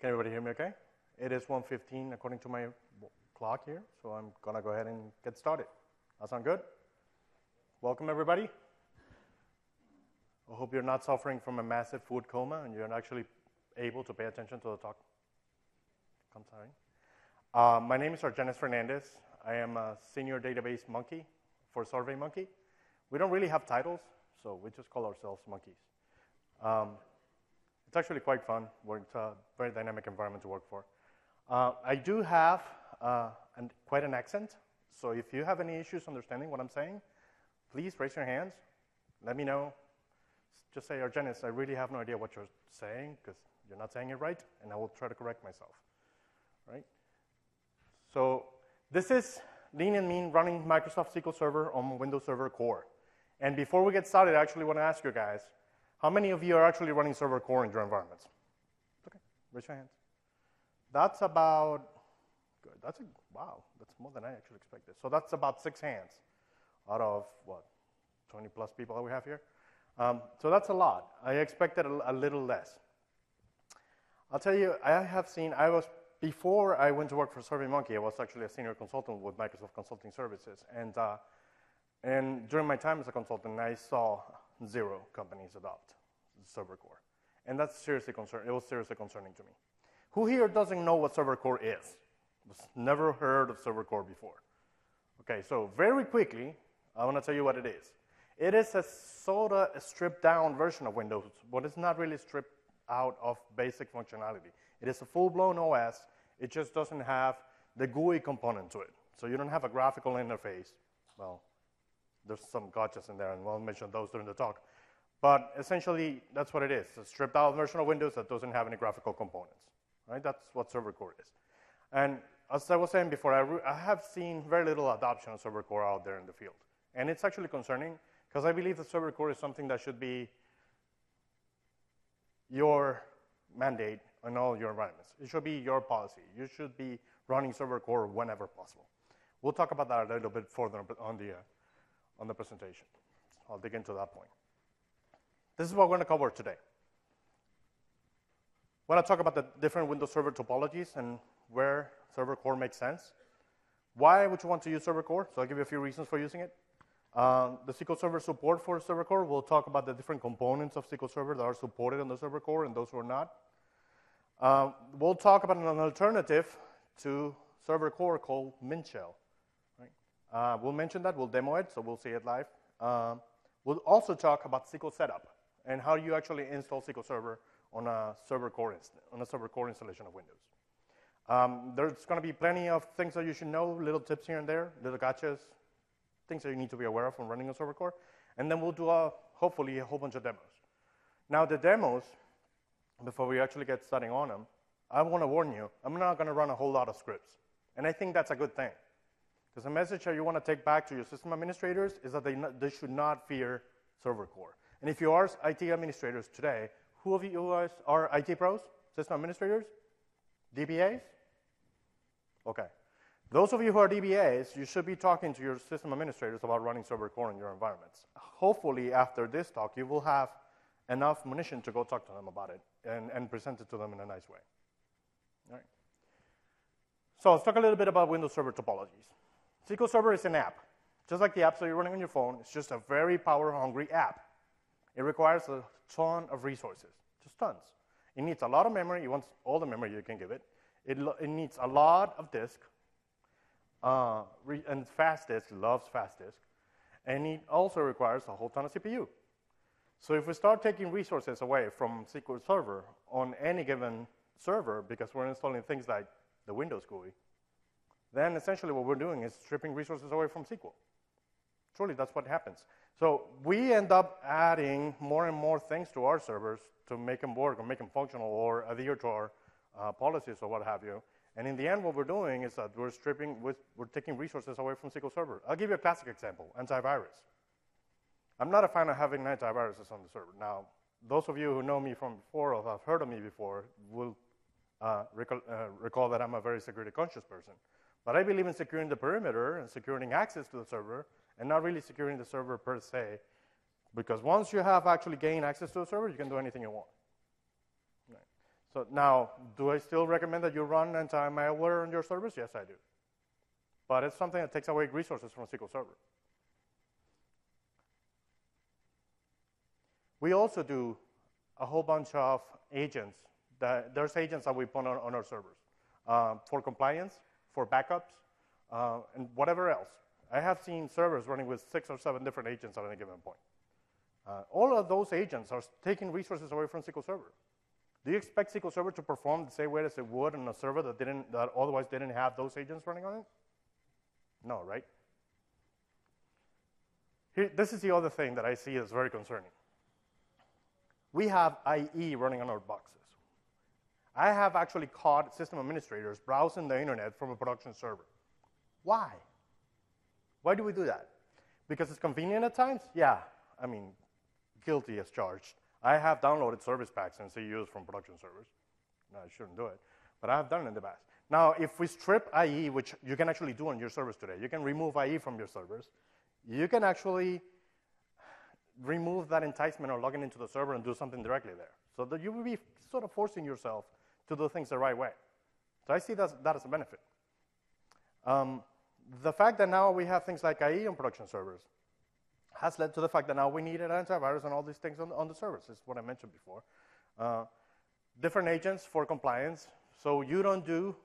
Can everybody hear me okay? It is 1:15 according to my clock here, so I'm going to go ahead and get started. That sound good? Welcome, everybody. I hope you're not suffering from a massive food coma and you're actually able to pay attention to the talk. I'm sorry. My name is Argenis Fernandez. I am a senior database monkey for SurveyMonkey. We don't really have titles, so we just call ourselves monkeys. It's actually quite fun. It's a very dynamic environment to work for. I do have quite an accent, so if you have any issues understanding what I'm saying, please raise your hands. Let me know. Just say, Argenis, I really have no idea what you're saying because you're not saying it right, and I will try to correct myself. Right? So this is lean and mean running Microsoft SQL Server on Windows Server Core. And before we get started, I actually want to ask you guys, how many of you are actually running Server Core in your environments? Okay, raise your hands. That's about, good, wow, that's more than I actually expected. So that's about 6 hands out of, what, 20 plus people that we have here? So that's a lot. I expected a little less. I'll tell you, before I went to work for SurveyMonkey, I was actually a senior consultant with Microsoft Consulting Services. And during my time as a consultant, I saw 0 companies adopt Server Core. And that's seriously concerning. It was seriously concerning to me. Who here doesn't know what Server Core is? Never heard of Server Core before. Okay, so very quickly, I want to tell you what it is. It is a sort of a stripped down version of Windows, but it's not really stripped out of basic functionality. It is a full-blown OS. It just doesn't have the GUI component to it. So you don't have a graphical interface. Well, there's some gotchas in there, and we'll mention those during the talk. But essentially, that's what it is. It's a stripped out version of Windows that doesn't have any graphical components. Right? That's what Server Core is. And as I was saying before, I have seen very little adoption of Server Core out there in the field. And it's actually concerning, because I believe that Server Core is something that should be your mandate in all your environments. It should be your policy. You should be running Server Core whenever possible. We'll talk about that a little bit further on the presentation. I'll dig into that point. This is what we're going to cover today. I want to talk about the different Windows Server topologies and where Server Core makes sense. Why would you want to use Server Core? So I'll give you a few reasons for using it. The SQL Server support for Server Core. We'll talk about the different components of SQL Server that are supported on the Server Core and those who are not. We'll talk about an alternative to Server Core called Mint Shell. Right? We'll mention that. We'll demo it, so we'll see it live. We'll also talk about SQL setup and how you actually install SQL Server on a Server Core installation of Windows. There's going to be plenty of things that you should know, little tips here and there, little gotchas, things that you need to be aware of when running a Server Core. And then we'll do, hopefully, a whole bunch of demos. Now, the demos, before we actually get starting on them, I want to warn you, I'm not going to run a whole lot of scripts. And I think that's a good thing. Because the message that you want to take back to your system administrators is that they should not fear Server Core. And if you are IT administrators today, who of you guys are IT pros, system administrators, DBAs? Okay. Those of you who are DBAs, you should be talking to your system administrators about running Server Core in your environments. Hopefully, after this talk, you will have enough munition to go talk to them about it and present it to them in a nice way. All right. So let's talk a little bit about Windows Server topologies. SQL Server is an app. Just like the apps that you're running on your phone, it's just a very power-hungry app. It requires a ton of resources, just tons. It needs a lot of memory. It wants all the memory you can give it. It needs a lot of disk, and fast disk, loves fast disk. And it also requires a whole ton of CPU. So if we start taking resources away from SQL Server on any given server, because we're installing things like the Windows GUI, then essentially what we're doing is stripping resources away from SQL. Truly, that's what happens. So we end up adding more and more things to our servers to make them work or make them functional or adhere to our policies or what have you. And in the end, what we're doing is that we're taking resources away from SQL Server. I'll give you a classic example, antivirus. I'm not a fan of having antiviruses on the server. Now, those of you who know me from before or have heard of me before will recall that I'm a very security-conscious person. But I believe in securing the perimeter and securing access to the server and not really securing the server per se, because once you have actually gained access to the server, you can do anything you want. Right. So now, do I still recommend that you run anti-malware on your servers? Yes, I do. But it's something that takes away resources from SQL Server. We also do a whole bunch of agents. There's agents that we put on our servers for compliance, for backups, and whatever else. I have seen servers running with 6 or 7 different agents at any given point. All of those agents are taking resources away from SQL Server. Do you expect SQL Server to perform the same way as it would on a server that otherwise didn't have those agents running on it? No, right? This is the other thing that I see as very concerning. We have IE running on our boxes. I have actually caught system administrators browsing the internet from a production server. Why? Why do we do that? Because it's convenient at times? Yeah, I mean, guilty as charged. I have downloaded service packs and CUs from production servers. No, I shouldn't do it, but I have done it in the past. Now, if we strip IE, which you can actually do on your servers today, you can remove IE from your servers. You can actually remove that enticement of logging into the server and do something directly there. So that you will be sort of forcing yourself to do things the right way. So I see that as a benefit. The fact that now we have things like IE on production servers has led to the fact that now we need an antivirus and all these things on the servers. This is what I mentioned before. Different agents for compliance, so you don't do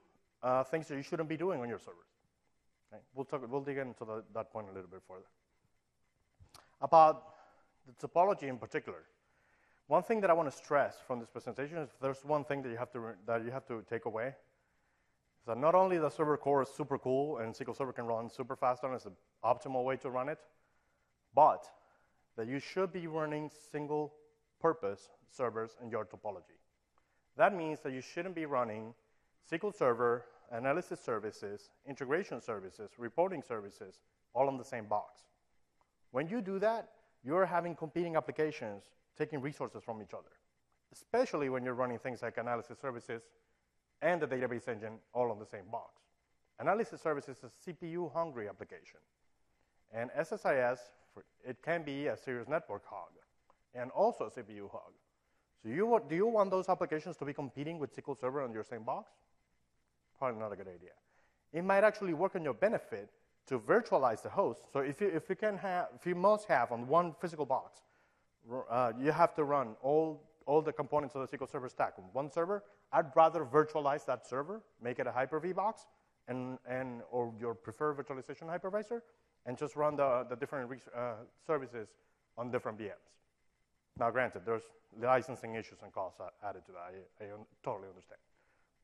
things that you shouldn't be doing on your servers. Okay? We'll dig into that point a little bit further. About the topology in particular, one thing that I want to stress from this presentation is if there's one thing that you have to take away, is that not only the server core is super cool and SQL Server can run super fast on it, it's the optimal way to run it, but that you should be running single-purpose servers in your topology. That means that you shouldn't be running SQL Server, analysis services, integration services, reporting services, all in the same box. When you do that, you're having competing applications taking resources from each other, especially when you're running things like analysis services and the database engine all on the same box. Analysis services is a CPU-hungry application. And SSIS, it can be a serious network hog and also a CPU hog. So do you want those applications to be competing with SQL Server on your same box? Probably not a good idea. It might actually work in your benefit to virtualize the host. So if you must have on one physical box, you have to run all the components of the SQL Server stack on one server. I'd rather virtualize that server, make it a Hyper-V box, or your preferred virtualization hypervisor, and just run the different services on different VMs. Now, granted, there's licensing issues and costs added to that. I totally understand.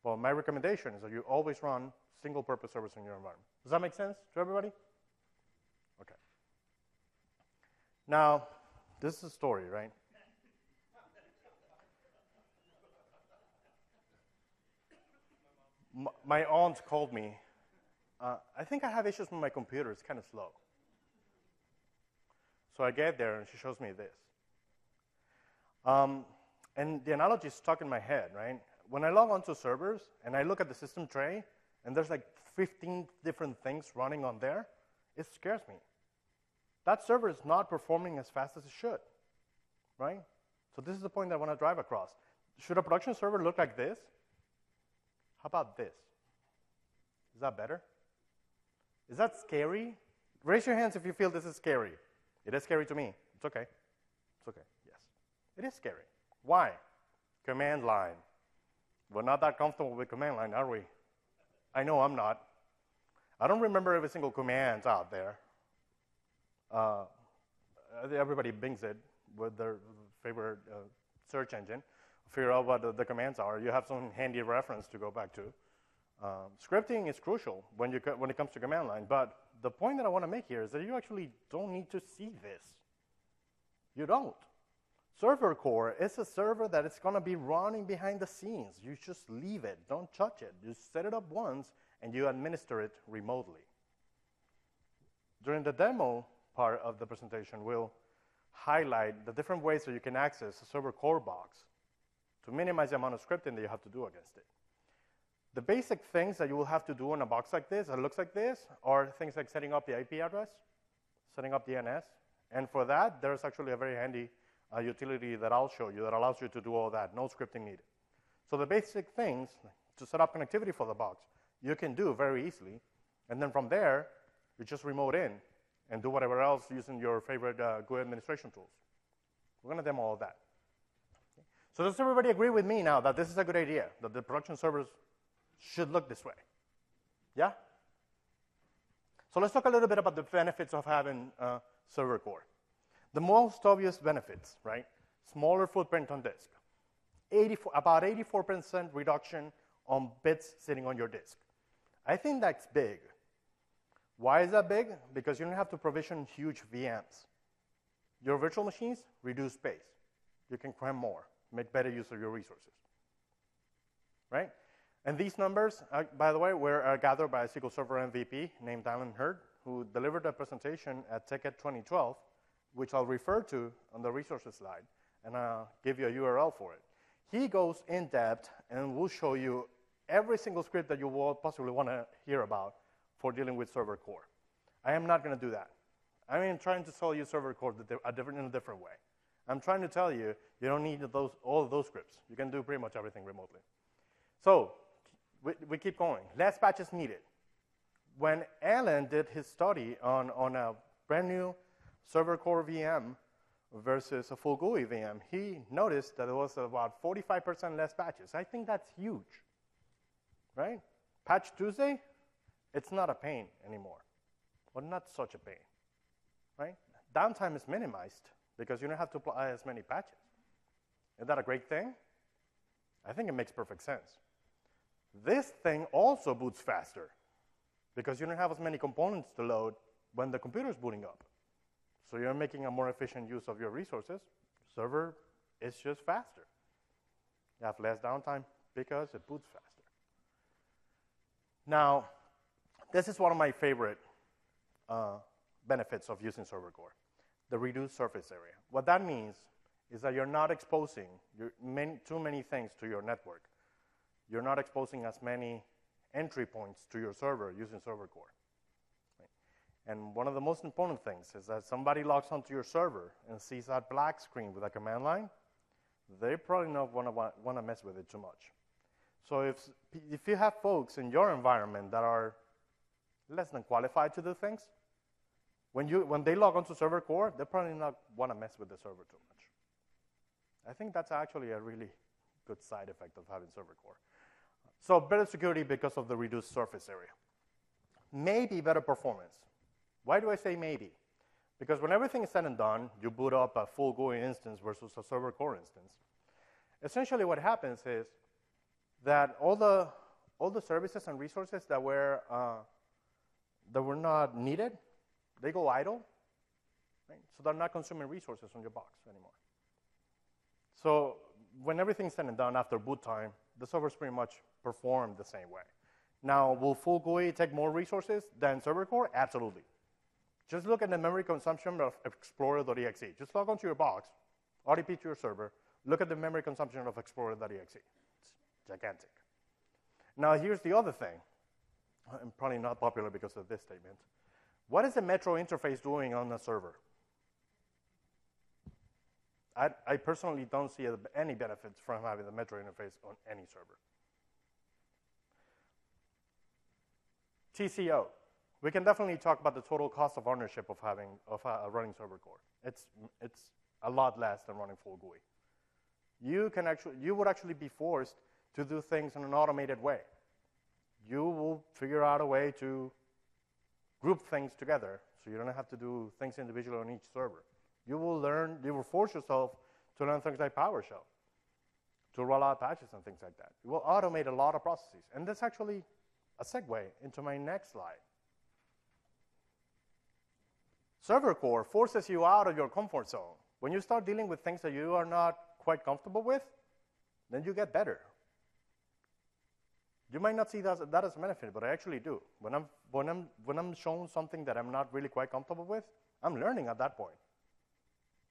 But my recommendation is that you always run single-purpose servers in your environment. Does that make sense to everybody? Okay. Now, this is a story, right? My aunt called me. I think I have issues with my computer. It's kind of slow. So I get there, and she shows me this. And the analogy is stuck in my head, right? When I log onto servers, and I look at the system tray, and there's like 15 different things running on there, it scares me. That server is not performing as fast as it should, right? So this is the point that I want to drive across. Should a production server look like this? How about this? Is that better? Is that scary? Raise your hands if you feel this is scary. It is scary to me. It's okay. It's okay, yes. It is scary. Why? Command line. We're not that comfortable with command line, are we? I know I'm not. I don't remember every single command out there. Everybody bings it with their favorite search engine. Figure out what the commands are. You have some handy reference to go back to. Scripting is crucial when it comes to command line, but the point that I want to make here is that you actually don't need to see this. You don't. Server core is a server that is going to be running behind the scenes. You just leave it. Don't touch it. You set it up once, and you administer it remotely. During the demo part of the presentation, we'll highlight the different ways that you can access a server core box to minimize the amount of scripting that you have to do against it. The basic things that you will have to do in a box like this, that looks like this, are things like setting up the IP address, setting up DNS, and for that, there's actually a very handy utility that I'll show you that allows you to do all that, no scripting needed. So the basic things to set up connectivity for the box, you can do very easily. And then from there, you just remote in and do whatever else using your favorite GUI administration tools. We're going to demo all that. So does everybody agree with me now that this is a good idea, that the production servers should look this way? Yeah? So let's talk a little bit about the benefits of having server core. The most obvious benefits, right? Smaller footprint on disk. About 84% reduction on bits sitting on your disk. I think that's big. Why is that big? Because you don't have to provision huge VMs. Your virtual machines reduce space. You can cram more, make better use of your resources, right? And these numbers, by the way, were gathered by a SQL Server MVP named Alan Hurd, who delivered a presentation at TechEd 2012, which I'll refer to on the resources slide, and I'll give you a URL for it. He goes in depth and will show you every single script that you will possibly want to hear about for dealing with server core. I am not going to do that. I mean, trying to sell you server core in a different way. I'm trying to tell you, you don't need all of those scripts. You can do pretty much everything remotely. So we keep going. Less patches needed. When Alan did his study on a brand new server core VM versus a full GUI VM, he noticed that it was about 45% less patches. I think that's huge, right? Patch Tuesday, it's not a pain anymore, or not such a pain, right? Downtime is minimized because you don't have to apply as many patches. Isn't that a great thing? I think it makes perfect sense. This thing also boots faster because you don't have as many components to load when the computer is booting up. So you're making a more efficient use of your resources. Server is just faster. You have less downtime because it boots faster. Now, this is one of my favorite benefits of using server core, the reduced surface area. What that means is that you're not exposing too many things to your network. You're not exposing as many entry points to your server using server core. And one of the most important things is that somebody logs onto your server and sees that black screen with a command line, they probably not want to mess with it too much. So if you have folks in your environment that are less than qualified to do things, when they log onto server core, they probably not want to mess with the server too much. I think that's actually a really good side effect of having server core. So better security because of the reduced surface area. Maybe better performance. Why do I say maybe? Because when everything is said and done, you boot up a full GUI instance versus a server core instance. Essentially what happens is that all the services and resources that were not needed, they go idle, right? So they're not consuming resources on your box anymore. So when everything's said and done after boot time, the servers pretty much perform the same way. Now, will full GUI take more resources than server core? Absolutely. Just look at the memory consumption of Explorer.exe. Just log onto your box, RDP to your server, look at the memory consumption of Explorer.exe. It's gigantic. Now, here's the other thing. I'm probably not popular because of this statement. What is the Metro interface doing on the server? I personally don't see any benefits from having the Metro interface on any server. TCO. We can definitely talk about the total cost of ownership of running server core. It's a lot less than running full GUI. You would actually be forced to do things in an automated way. You will figure out a way to group things together so you don't have to do things individually on each server. You will force yourself to learn things like PowerShell, to roll out patches and things like that. You will automate a lot of processes. And that's actually a segue into my next slide. Server core forces you out of your comfort zone. When you start dealing with things that you are not quite comfortable with, then you get better. You might not see that as a benefit, but I actually do. When I'm shown something that I'm not really quite comfortable with, I'm learning at that point.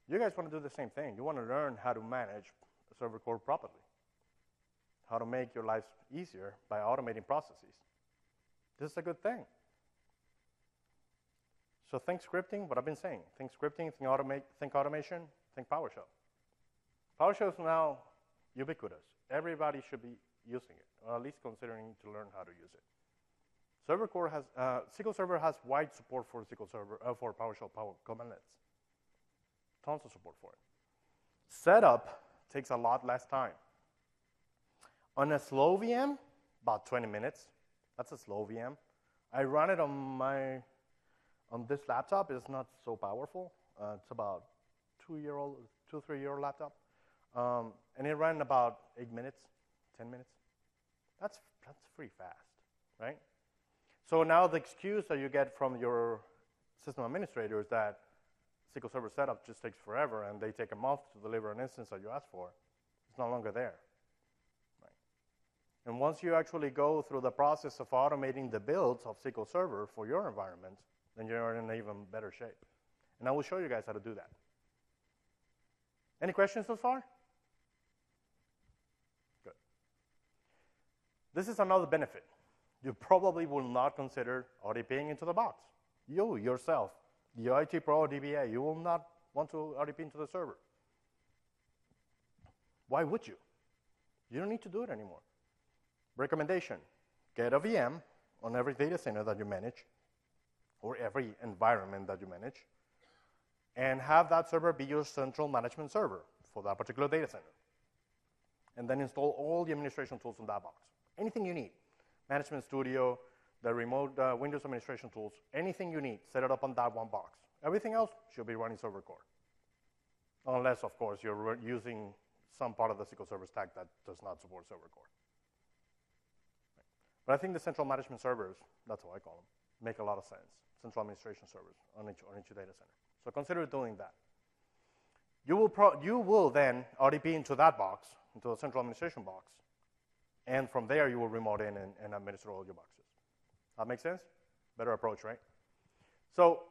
You guys want to do the same thing. You want to learn how to manage a server core properly, how to make your lives easier by automating processes. This is a good thing. So think scripting, what I've been saying. Think scripting, think automation, think PowerShell. PowerShell is now ubiquitous. Everybody should be using it, or at least considering to learn how to use it. Server core has, SQL Server has wide support for SQL Server, for PowerShell commandlets. Tons of support for it. Setup takes a lot less time. On a slow VM, about 20 minutes. That's a slow VM. I run it on this laptop. It's not so powerful. It's about 3-year-old laptop. And it ran about 8 minutes, 10 minutes. That's pretty fast, right? So now the excuse that you get from your system administrator is that SQL Server setup just takes forever and they take a month to deliver an instance that you asked for. It's no longer there. Right? And once you actually go through the process of automating the builds of SQL Server for your environment, then you're in even better shape. And I will show you guys how to do that. Any questions so far? Good. This is another benefit. You probably will not consider RDPing into the box. You, yourself, the IT Pro or DBA, you will not want to RDP into the server. Why would you? You don't need to do it anymore. Recommendation, get a VM on every data center that you manage, or every environment that you manage, and have that server be your central management server for that particular data center. And then install all the administration tools in that box. Anything you need. Management Studio, the remote Windows administration tools, anything you need, set it up on that one box. Everything else should be running server core. Unless, of course, you're using some part of the SQL Server stack that does not support server core. Right. But I think the central management servers, that's how I call them, make a lot of sense. Central administration servers on each data center. So consider doing that. You will then RDP into that box, into the central administration box, and from there you will remote in and administer all your boxes. That makes sense? Better approach, right? So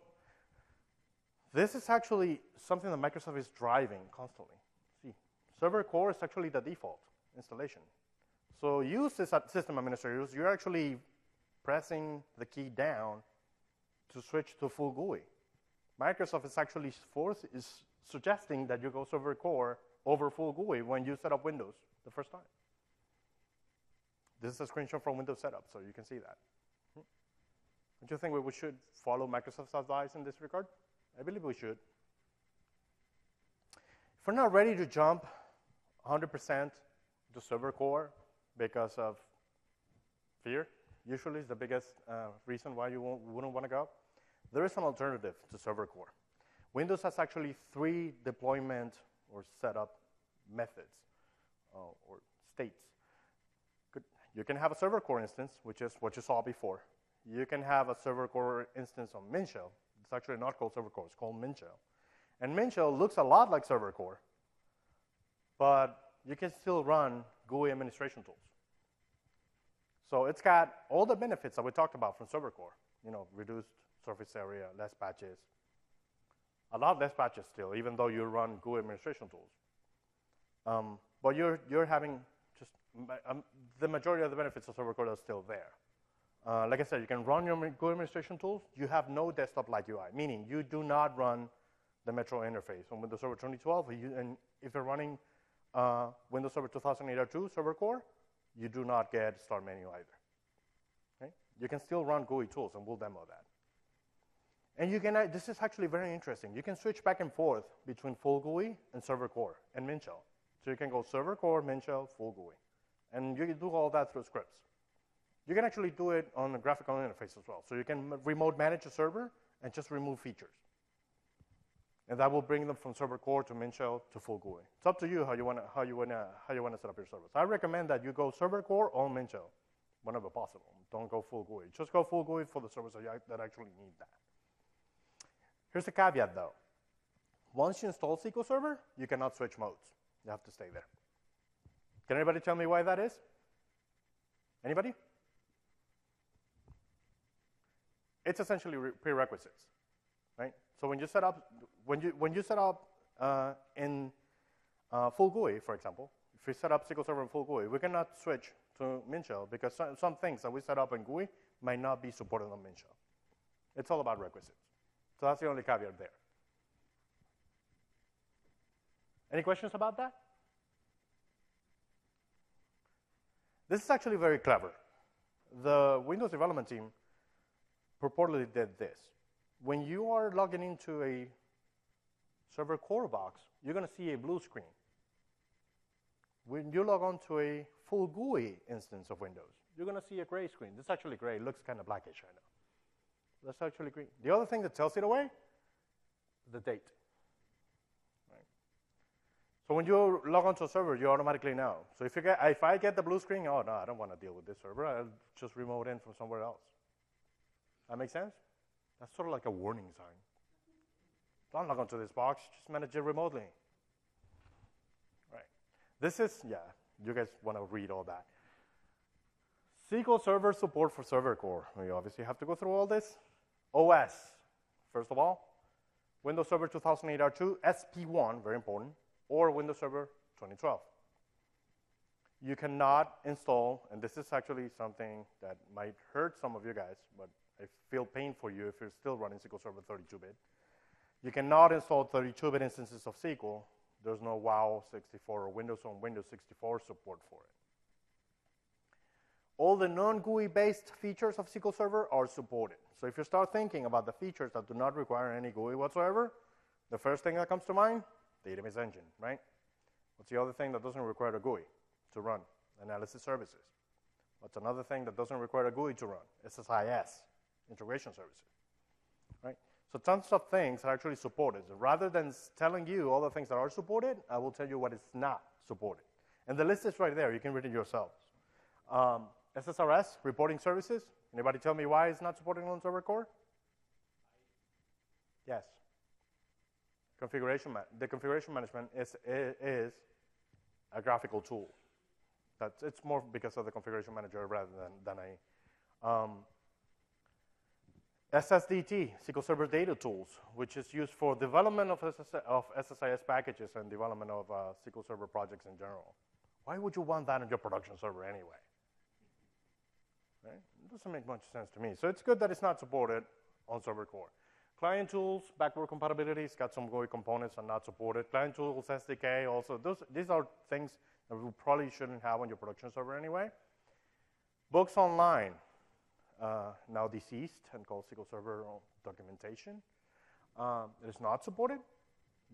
this is actually something that Microsoft is driving constantly. See, server core is actually the default installation. So you, system administrators, you're actually pressing the key down to switch to full GUI. Microsoft is actually suggesting that you go server core over full GUI when you set up Windows the first time. This is a screenshot from Windows setup, so you can see that. Don't you think we should follow Microsoft's advice in this regard? I believe we should. If we're not ready to jump 100% to server core because of fear, usually is the biggest reason why you wouldn't want to go, there is an alternative to server core. Windows has actually 3 deployment or setup methods or states. You can have a server core instance, which is what you saw before. You can have a server core instance on Mint Shell. It's actually not called server core, it's called Mint Shell. And Mint Shell looks a lot like server core, but you can still run GUI administration tools. So it's got all the benefits that we talked about from server core. You know, reduced surface area, less patches. A lot less patches still, even though you run GUI administration tools. But you're having just the majority of the benefits of server core are still there. Like I said, you can run your GUI administration tools. You have no desktop-like UI, meaning you do not run the Metro interface on Windows Server 2012. And if you're running Windows Server 2008 or 2 server core, you do not get start menu either. Okay? You can still run GUI tools, and we'll demo that. And you can, this is actually very interesting. You can switch back and forth between full GUI and server core and Mint Shell. So you can go server core, Mint Shell, full GUI. And you can do all that through scripts. You can actually do it on the graphical interface as well. So you can remote manage a server and just remove features. And that will bring them from server core to Mint Shell to full GUI. It's up to you how you want to set up your servers. I recommend that you go server core or Mint Shell whenever possible. Don't go full GUI. Just go full GUI for the servers that actually need that. Here's the caveat, though. Once you install SQL Server, you cannot switch modes. You have to stay there. Can anybody tell me why that is? Anybody? It's essentially prerequisites, right? So when you set up, in full GUI, for example, if we set up SQL Server in full GUI, we cannot switch to Mint Shell because some things that we set up in GUI might not be supported on Mint Shell. It's all about requisites. So that's the only caveat there. Any questions about that? This is actually very clever. The Windows development team purportedly did this. When you are logging into a server core box, you're going to see a blue screen. When you log on to a full GUI instance of Windows, you're going to see a gray screen. This is actually gray. It looks kind of blackish, I know. That's actually green. The other thing that tells it away, the date. Right? So when you log onto a server, you automatically know. So if I get the blue screen, oh, no, I don't want to deal with this server. I'll just remote in from somewhere else. That make sense? That's sort of like a warning sign. Don't log onto this box. Just manage it remotely. Right. This is, yeah, you guys want to read all that. SQL Server support for Server Core. We obviously have to go through all this. OS, first of all, Windows Server 2008 R2, SP1, very important, or Windows Server 2012. You cannot install, and this is actually something that might hurt some of you guys, but I feel pain for you if you're still running SQL Server 32-bit. You cannot install 32-bit instances of SQL. There's no WoW 64 or Windows on Windows 64 support for it. All the non-GUI-based features of SQL Server are supported. So if you start thinking about the features that do not require any GUI whatsoever, the first thing that comes to mind, database engine, right? What's the other thing that doesn't require a GUI to run? Analysis services. What's another thing that doesn't require a GUI to run? SSIS, integration services, right? So tons of things are actually supported. So rather than telling you all the things that are supported, I will tell you what is not supported. And the list is right there. You can read it yourselves. SSRS, reporting services. Anybody tell me why it's not supported on Server Core? Yes. The configuration management is a graphical tool. It's more because of the configuration manager rather than a SSDT, SQL Server Data Tools, which is used for development of SSIS packages and development of SQL Server projects in general. Why would you want that on your production server anyway? Right? It doesn't make much sense to me. So it's good that it's not supported on Server Core. Client tools, backward compatibility, it's got some GUI components and not supported. Client tools, SDK, also. These are things that we probably shouldn't have on your production server anyway. Books online, now deceased and called SQL Server documentation. It is not supported.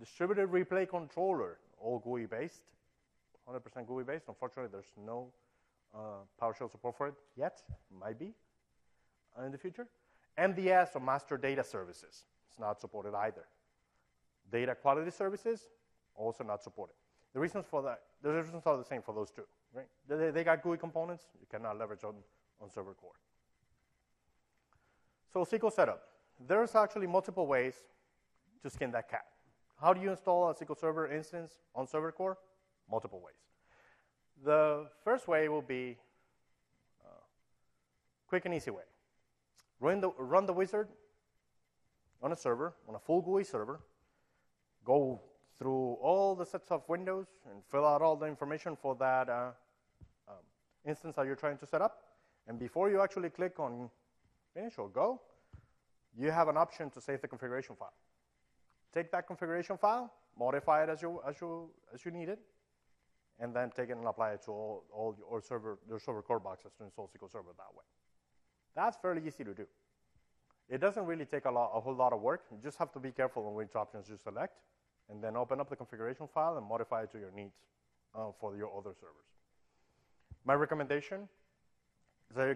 Distributed replay controller, all GUI-based, 100% GUI-based. Unfortunately, there's no PowerShell support for it yet. Might be in the future. MDS, or Master Data Services, it's not supported either. Data Quality Services, also not supported. The reasons for that, the reasons are the same for those two, right? They got GUI components you cannot leverage on Server Core. So SQL setup. There's actually multiple ways to skin that cat. How do you install a SQL Server instance on Server Core? Multiple ways. The first way will be quick and easy way. Run the wizard on a server, on a full GUI server. Go through all the sets of windows and fill out all the information for that instance that you're trying to set up. And before you actually click on finish or go, you have an option to save the configuration file. Take that configuration file, modify it as you need it, and then take it and apply it to all your server core boxes to install SQL Server that way. That's fairly easy to do. It doesn't really take a whole lot of work. You just have to be careful on which options you select, and then open up the configuration file and modify it to your needs for your other servers. My recommendation is that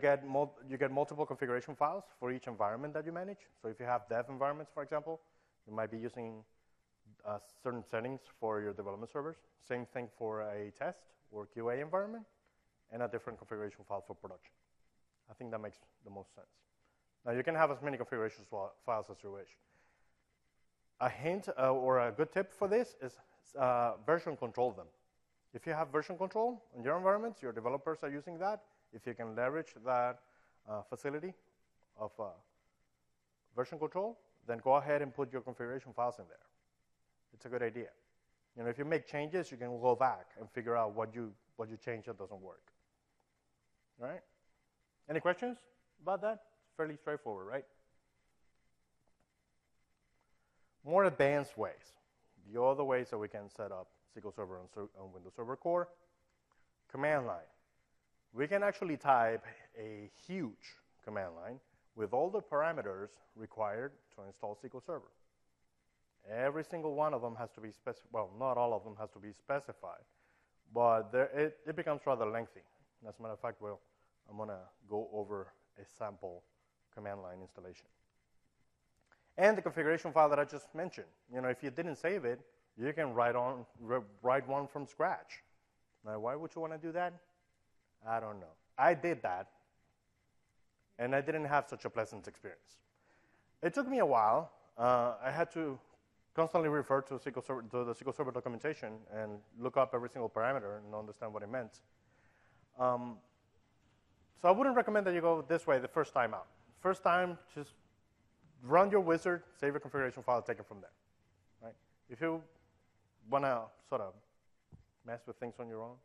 you get multiple configuration files for each environment that you manage. So if you have dev environments, for example, you might be using certain settings for your development servers. Same thing for a test or QA environment, and a different configuration file for production. I think that makes the most sense. Now, you can have as many configuration files as you wish. A hint or a good tip for this is version control them. If you have version control in your environments, your developers are using that. If you can leverage that facility of version control, then go ahead and put your configuration files in there. It's a good idea. You know, if you make changes, you can go back and figure out what you changed that doesn't work. All right? Any questions about that? It's fairly straightforward, right? More advanced ways. The other ways that we can set up SQL Server on Windows Server Core. Command line. we can actually type a huge command line with all the parameters required to install SQL Server. Every single one of them has to be specified. Well, not all of them has to be specified, but it becomes rather lengthy. As a matter of fact, I'm going to go over a sample command line installation. And the configuration file that I just mentioned. If you didn't save it, you can write one from scratch. Now, why would you want to do that? I don't know. I did that, and I didn't have such a pleasant experience. It took me a while. I had to constantly refer to the SQL Server documentation and look up every single parameter and understand what it meant. So I wouldn't recommend that you go this way the first time out. First time, just run your wizard, save your configuration file, take it from there. Right? If you want to sort of mess with things on your own,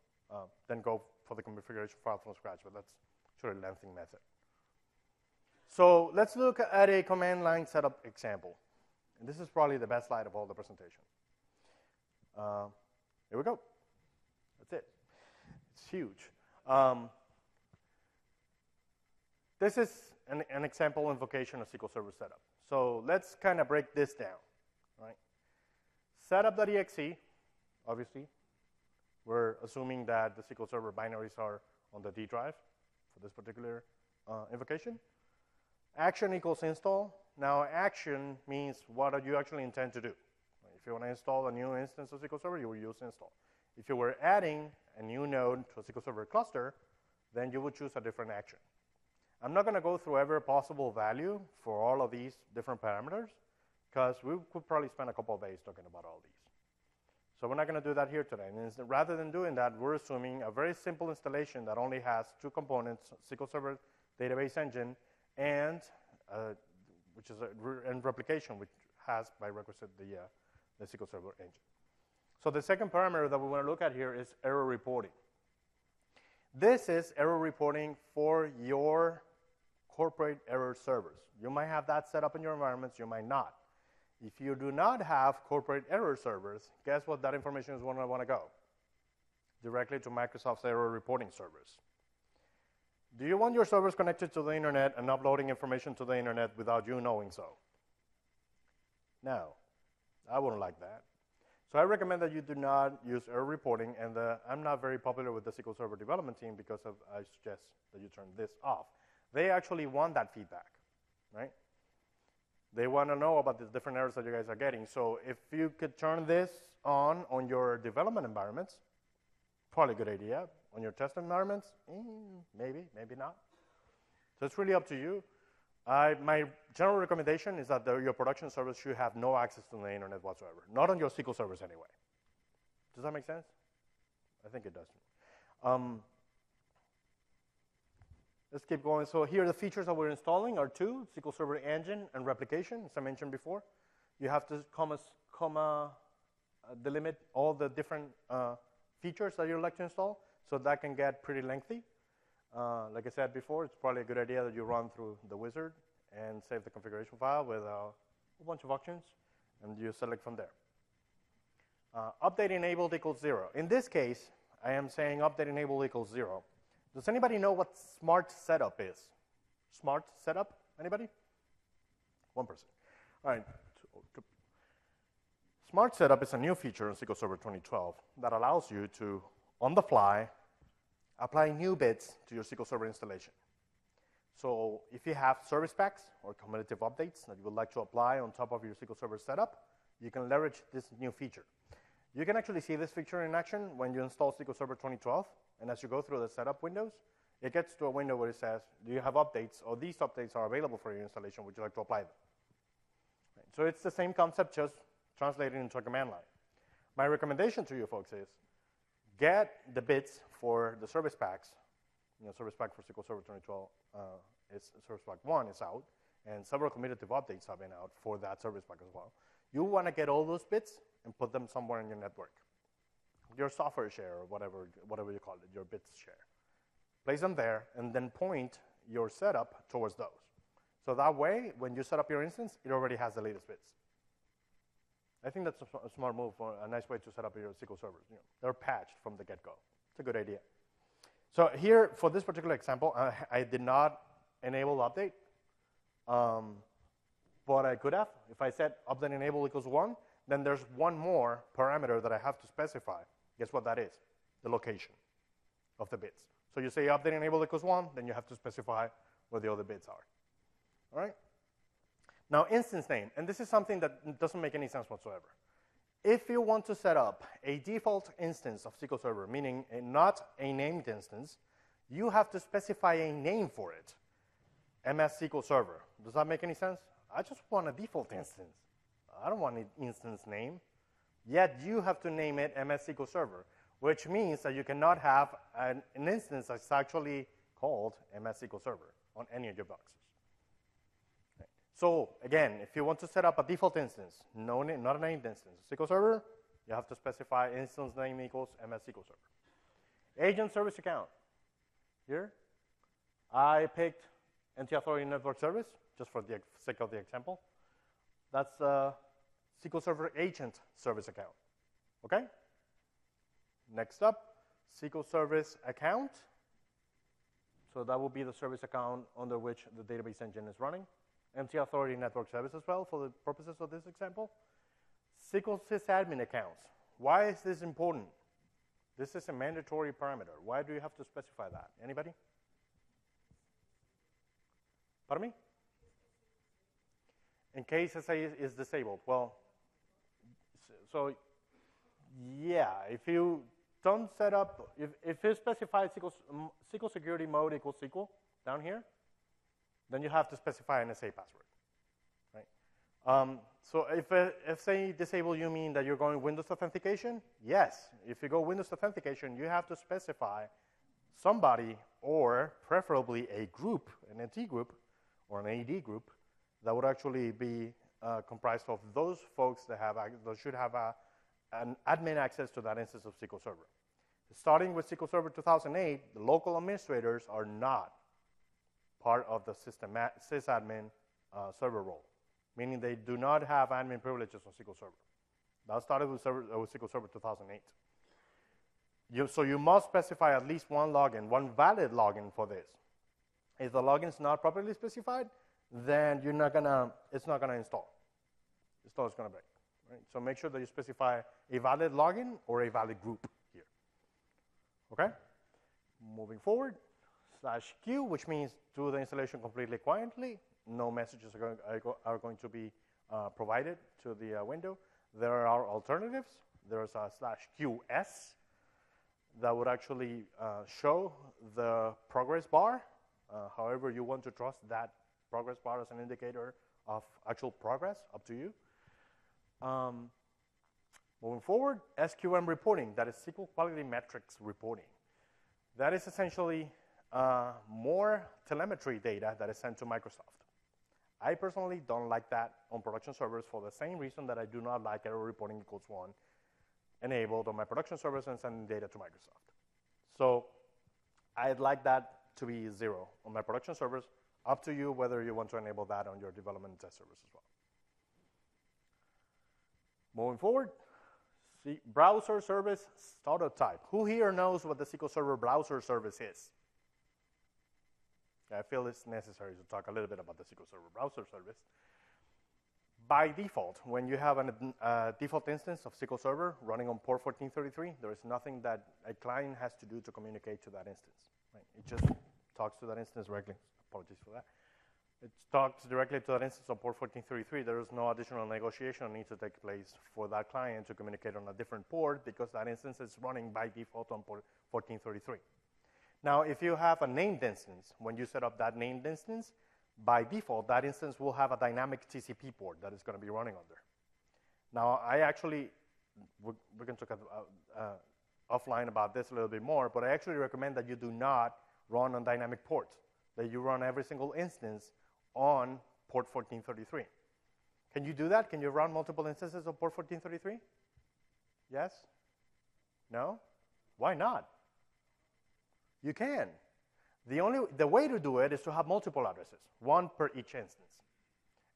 then go for the configuration file from scratch, but that's actually a lengthy method. So let's look at a command line setup example. And this is probably the best slide of all the presentation. Here we go. That's it. It's huge. This is an example invocation of SQL Server setup. So let's kind of break this down. Right? Setup.exe, obviously. We're assuming that the SQL Server binaries are on the D drive for this particular invocation. Action equals install. Now, action means what you actually intend to do. If you want to install a new instance of SQL Server, you will use install. If you were adding a new node to a SQL Server cluster, then you would choose a different action. I'm not going to go through every possible value for all of these different parameters, because we could probably spend a couple of days talking about all these. So we're not going to do that here today. And rather than doing that, we're assuming a very simple installation that only has two components, SQL Server database engine and which is and replication, which has by requisite the SQL Server engine. So the second parameter that we want to look at here is error reporting. This is error reporting for your corporate error servers. You might have that set up in your environments, you might not. If you do not have corporate error servers, guess what that information is going to want to go? Directly to Microsoft's error reporting servers. Do you want your servers connected to the internet and uploading information to the internet without you knowing so? No, I wouldn't like that. So I recommend that you do not use error reporting, and I'm not very popular with the SQL Server development team because I suggest that you turn this off. They actually want that feedback, right? They want to know about the different errors that you guys are getting. So if you could turn this on your development environments, probably a good idea. On your test environments, maybe, maybe not. So it's really up to you. My general recommendation is that your production servers should have no access to the internet whatsoever. Not on your SQL servers anyway. Does that make sense? I think it does. Let's keep going. So here the features that we're installing are two, SQL Server Engine and Replication, as I mentioned before. You have to delimit all the different features that you'd like to install, so that can get pretty lengthy. Like I said before, it's probably a good idea that you run through the wizard and save the configuration file with a whole bunch of options, and you select from there. Update enabled equals 0. In this case, I am saying update enabled equals 0. Does anybody know what smart setup is? Smart setup? Anybody? One person. All right. Smart setup is a new feature in SQL Server 2012 that allows you to, on the fly, apply new bits to your SQL Server installation. So if you have service packs or cumulative updates that you would like to apply on top of your SQL Server setup, you can leverage this new feature. You can actually see this feature in action when you install SQL Server 2012, and as you go through the setup windows, it gets to a window where it says, do you have updates, or these updates are available for your installation, would you like to apply them? Right. So it's the same concept, just translated into a command line. My recommendation to you folks is, get the bits for the service packs. Service pack for SQL Server 2012, Service Pack 1 is out, and several commutative updates have been out for that service pack as well. You want to get all those bits and put them somewhere in your network. Your software share, or whatever you call it, your bits share. Place them there, and then point your setup towards those. So that way, when you set up your instance, it already has the latest bits. I think that's a smart move, or a nice way to set up your SQL servers. They're patched from the get-go. It's a good idea. So here, for this particular example, I did not enable update, but I could have. If I said update enable equals 1, then there's one more parameter that I have to specify. Guess what that is? The location of the bits. So you say update enable equals 1, then you have to specify where the other bits are. All right? Now, instance name, and this is something that doesn't make any sense whatsoever. If you want to set up a default instance of SQL Server, meaning not a named instance, you have to specify a name for it. MS SQL Server. Does that make any sense? I just want a default instance. I don't want an instance name. Yet you have to name it MS SQL Server, which means that you cannot have an instance that's actually called MS SQL Server on any of your boxes. Okay. So again, if you want to set up a default instance, not a named instance, SQL Server, you have to specify instance name equals MS SQL Server. Agent service account. Here, I picked NT Authority Network Service, just for the sake of the example. That's SQL Server agent service account. Okay? Next up, SQL Service account. So that will be the service account under which the database engine is running. MT Authority Network Service as well for the purposes of this example. SQL sysadmin accounts. Why is this important? This is a mandatory parameter. Why do you have to specify that? Anybody? Pardon me? In case SA is disabled. Well, so yeah, if you don't set up, if you specify SQL security mode equals SQL down here, then you have to specify an SA password, right? So if say disable, you mean that you're going Windows authentication? Yes. If you go Windows authentication, you have to specify somebody, or preferably a group, an NT group or an AD group, that would actually be comprised of those folks that should have an admin access to that instance of SQL Server. Starting with SQL Server 2008, the local administrators are not part of the sysadmin server role, meaning they do not have admin privileges on SQL Server. That started with SQL Server 2008. So you must specify at least one login, one valid login for this. If the login is not properly specified, then it's not gonna install. Install is gonna break. Right? So make sure that you specify a valid login or a valid group here. Okay? Moving forward, /q, which means do the installation completely quietly. No messages are going to be provided to the window. There are alternatives. There's a /qs that would actually show the progress bar. However you want to trust that progress bar as an indicator of actual progress, up to you. Moving forward, SQM reporting, that is SQL Quality Metrics reporting. That is essentially more telemetry data that is sent to Microsoft. I personally don't like that on production servers for the same reason that I do not like error reporting equals 1 enabled on my production servers and sending data to Microsoft. So I'd like that to be 0 on my production servers. Up to you whether you want to enable that on your development and test servers as well. Moving forward, see, browser service startup type. Who here knows what the SQL Server browser service is? I feel it's necessary to talk a little bit about the SQL Server browser service. By default, when you have a default instance of SQL Server running on port 1433, there is nothing that a client has to do to communicate to that instance. Right? It just talks to that instance directly. Apologies for that. It talks directly to that instance on port 1433. There is no additional negotiation that needs to take place for that client to communicate on a different port because that instance is running by default on port 1433. Now, if you have a named instance, when you set up that named instance, by default, that instance will have a dynamic TCP port that is going to be running under. Now, we can talk offline about this a little bit more, but I actually recommend that you do not run on dynamic ports, that you run every single instance on port 1433. Can you do that? Can you run multiple instances of port 1433? Yes? No? Why not? You can. The way to do it is to have multiple addresses, one per each instance.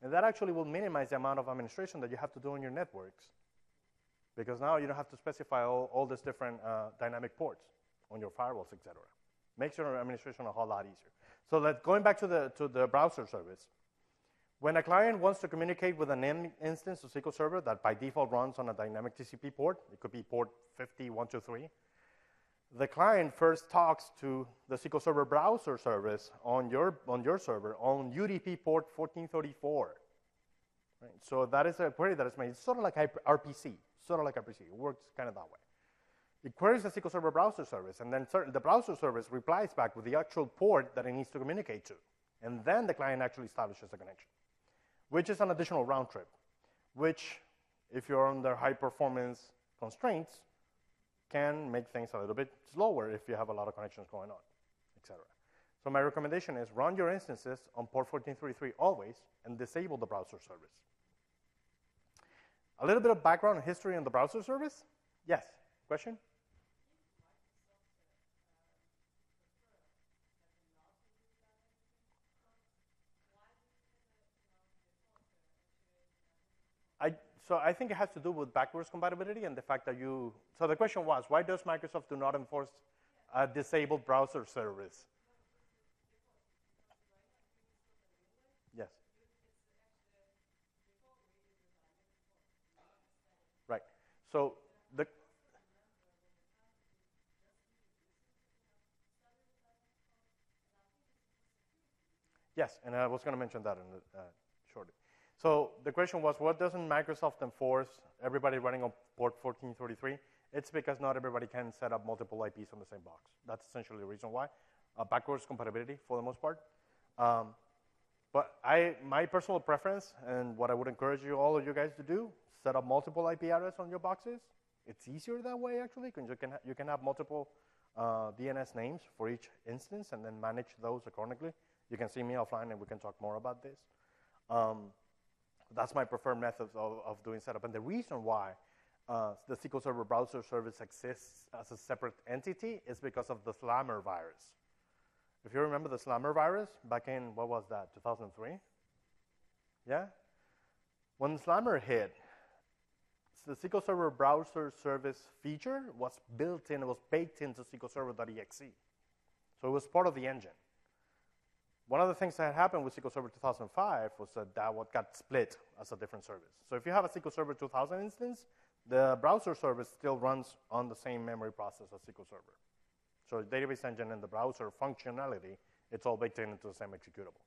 And that actually will minimize the amount of administration that you have to do on your networks, because now you don't have to specify all these different dynamic ports on your firewalls, etc. Makes your administration a whole lot easier. So going back to the browser service, when a client wants to communicate with an instance of SQL Server that by default runs on a dynamic TCP port, it could be port 50123, the client first talks to the SQL Server browser service on your server on UDP port 1434. Right? So that is a query that is made. It's sort of like RPC. It works kind of that way. It queries the SQL Server browser service, and then the browser service replies back with the actual port that it needs to communicate to. And then the client actually establishes a connection, which is an additional round trip, which, if you're under high performance constraints, can make things a little bit slower if you have a lot of connections going on, etc. So my recommendation is run your instances on port 1433 always and disable the browser service. A little bit of background and history on the browser service. Yes, question? So I think it has to do with backwards compatibility and the fact that so the question was, why does Microsoft do not enforce a disabled browser service? Yes. Right. So yes, and I was going to mention that shortly. So the question was, what doesn't Microsoft enforce everybody running on port 1433? It's because not everybody can set up multiple IPs on the same box. That's essentially the reason why. Backwards compatibility for the most part. But my personal preference and what I would encourage all of you guys to do, set up multiple IP addresses on your boxes. It's easier that way actually, because you can have multiple DNS names for each instance and then manage those accordingly. You can see me offline and we can talk more about this. That's my preferred method of doing setup. And the reason why the SQL Server browser service exists as a separate entity is because of the Slammer virus. If you remember the Slammer virus back in, what was that, 2003? Yeah? When Slammer hit, the SQL Server browser service feature was built in, it was baked into SQL Server.exe. So it was part of the engine. One of the things that happened with SQL Server 2005 was that what got split as a different service. So if you have a SQL Server 2000 instance, the browser service still runs on the same memory process as SQL Server. So the database engine and the browser functionality, it's all baked into the same executable.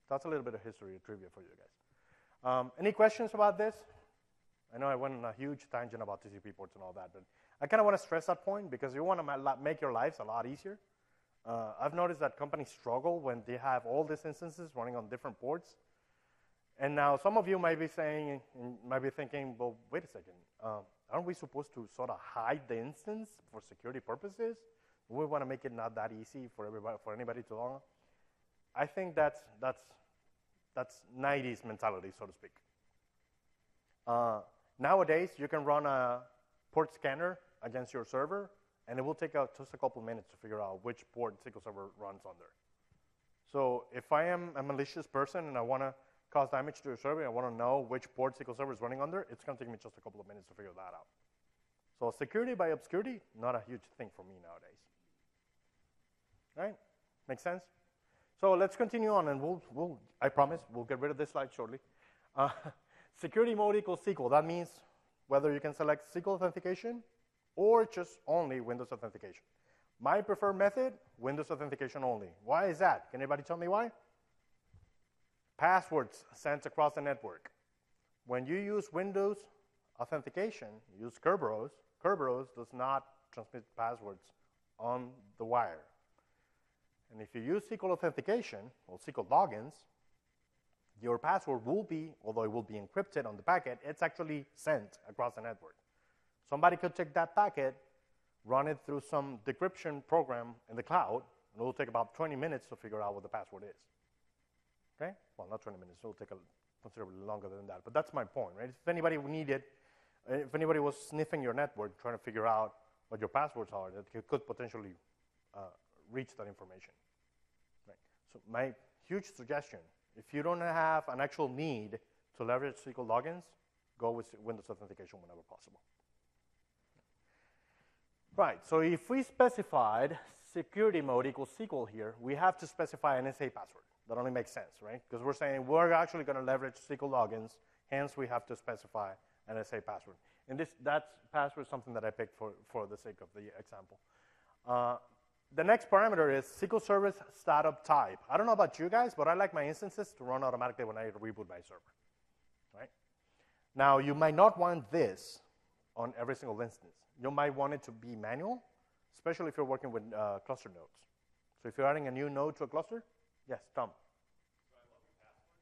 That's a little bit of history trivia for you guys. Any questions about this? I know I went on a huge tangent about TCP ports and all that, but I kind of want to stress that point because you want to make your lives a lot easier. I've noticed that companies struggle when they have all these instances running on different ports. And now some of you might be saying, might be thinking, well, wait a second. Aren't we supposed to sort of hide the instance for security purposes? We want to make it not that easy for anybody to log on. I think that's 90s mentality, so to speak. Nowadays, you can run a port scanner against your server, and it will take just a couple minutes to figure out which port SQL Server runs under. So if I am a malicious person and I want to cause damage to your server, I want to know which port SQL Server is running under, it's going to take me just a couple of minutes to figure that out. So security by obscurity, not a huge thing for me nowadays. Right? Make sense? So let's continue on, and I promise, we'll get rid of this slide shortly. Security mode equals SQL. That means whether you can select SQL authentication or just only Windows authentication. My preferred method, Windows authentication only. Why is that? Can anybody tell me why? Passwords sent across the network. When you use Windows authentication, you use Kerberos. Kerberos does not transmit passwords on the wire. And if you use SQL authentication or SQL logins, your password will be, although it will be encrypted on the packet, it's actually sent across the network. Somebody could take that packet, run it through some decryption program in the cloud, and it will take about 20 minutes to figure out what the password is. Okay? Well, not 20 minutes. It will take considerably longer than that. But that's my point, right? If anybody needed, if anybody was sniffing your network trying to figure out what your passwords are, that could potentially reach that information. Right? So my huge suggestion, if you don't have an actual need to leverage SQL logins, go with Windows authentication whenever possible. Right, so if we specified security mode equals SQL here, we have to specify an SA password. That only makes sense, right? Because we're saying we're actually going to leverage SQL logins, hence we have to specify an SA password. And that password is something that I picked for the sake of the example. The next parameter is SQL Server startup type. I don't know about you guys, but I like my instances to run automatically when I reboot my server, right? Now, you might not want this on every single instance. You might want it to be manual, especially if you're working with cluster nodes. So if you're adding a new node to a cluster, yes, Tom. So I love the password.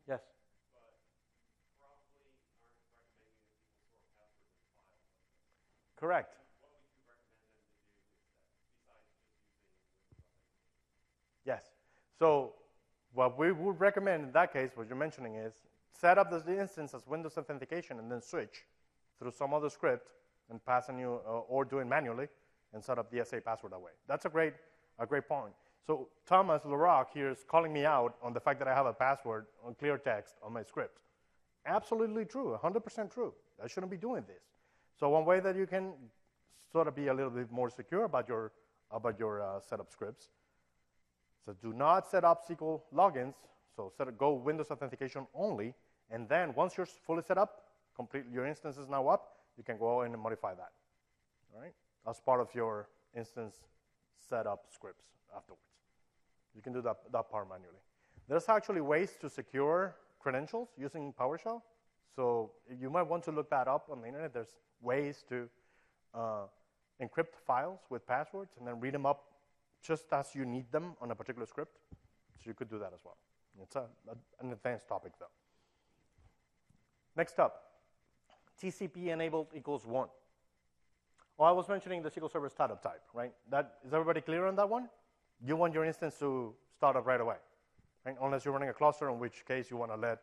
Yes. But probably aren't recommending that people store passwords in files. Correct. What would you recommend them to do instead, besides just using Windows authentication? Yes. So what we would recommend in that case, what you're mentioning is, set up the instance as Windows authentication and then switch through some other script and pass a new, or do it manually and set up the SA password that way. That's a great point. So Thomas LaRock here is calling me out on the fact that I have a password on clear text on my script. Absolutely true, 100% true. I shouldn't be doing this. So one way that you can sort of be a little bit more secure about your setup scripts, so do not set up SQL logins. So go Windows authentication only, and then once you're fully set up, your instance is now up, you can go in and modify that, all right? As part of your instance setup scripts afterwards. You can do that part manually. There's actually ways to secure credentials using PowerShell. So you might want to look that up on the internet. There's ways to encrypt files with passwords and then read them up just as you need them on a particular script. So you could do that as well. It's an advanced topic, though. Next up, TCP enabled equals 1. Oh, I was mentioning the SQL Server startup type, right? Is everybody clear on that one? You want your instance to start up right away, right? Unless you're running a cluster, in which case you want to let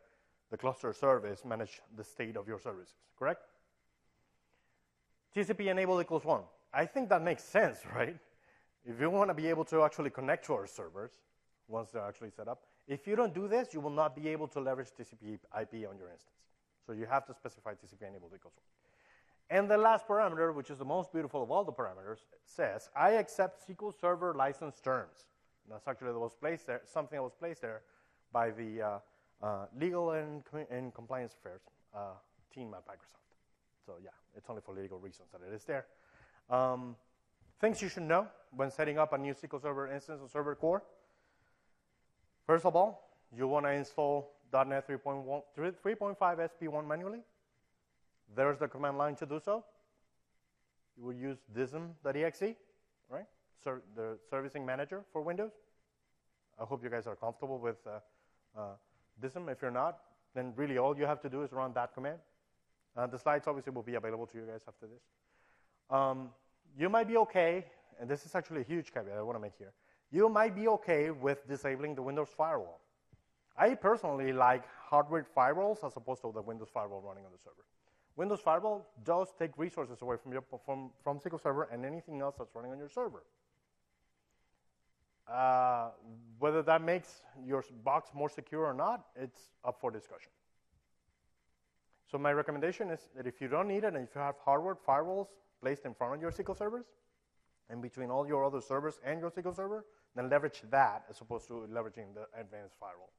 the cluster service manage the state of your services, correct? TCP enabled equals 1. I think that makes sense, right? If you want to be able to actually connect to our servers once they're actually set up, if you don't do this, you will not be able to leverage TCP IP on your instance. So you have to specify TCP enabled equals 1. And the last parameter, which is the most beautiful of all the parameters, says, I accept SQL Server license terms. And that's actually something that was placed there by the legal and compliance affairs team at Microsoft. So yeah, it's only for legal reasons that it is there. Things you should know when setting up a new SQL Server instance on Server Core. First of all, you want to install .NET 3.5 SP1 manually. There's the command line to do so. You will use dism.exe, right? The servicing manager for Windows. I hope you guys are comfortable with dism. If you're not, then really all you have to do is run that command. The slides obviously will be available to you guys after this. You might be okay, and this is actually a huge caveat I want to make here. You might be okay with disabling the Windows firewall. I personally like hardware firewalls as opposed to the Windows firewall running on the server. Windows Firewall does take resources away from SQL Server and anything else that's running on your server. Whether that makes your box more secure or not, it's up for discussion. So my recommendation is that if you don't need it and if you have hardware firewalls placed in front of your SQL servers and between all your other servers and your SQL Server, then leverage that as opposed to leveraging the advanced firewall.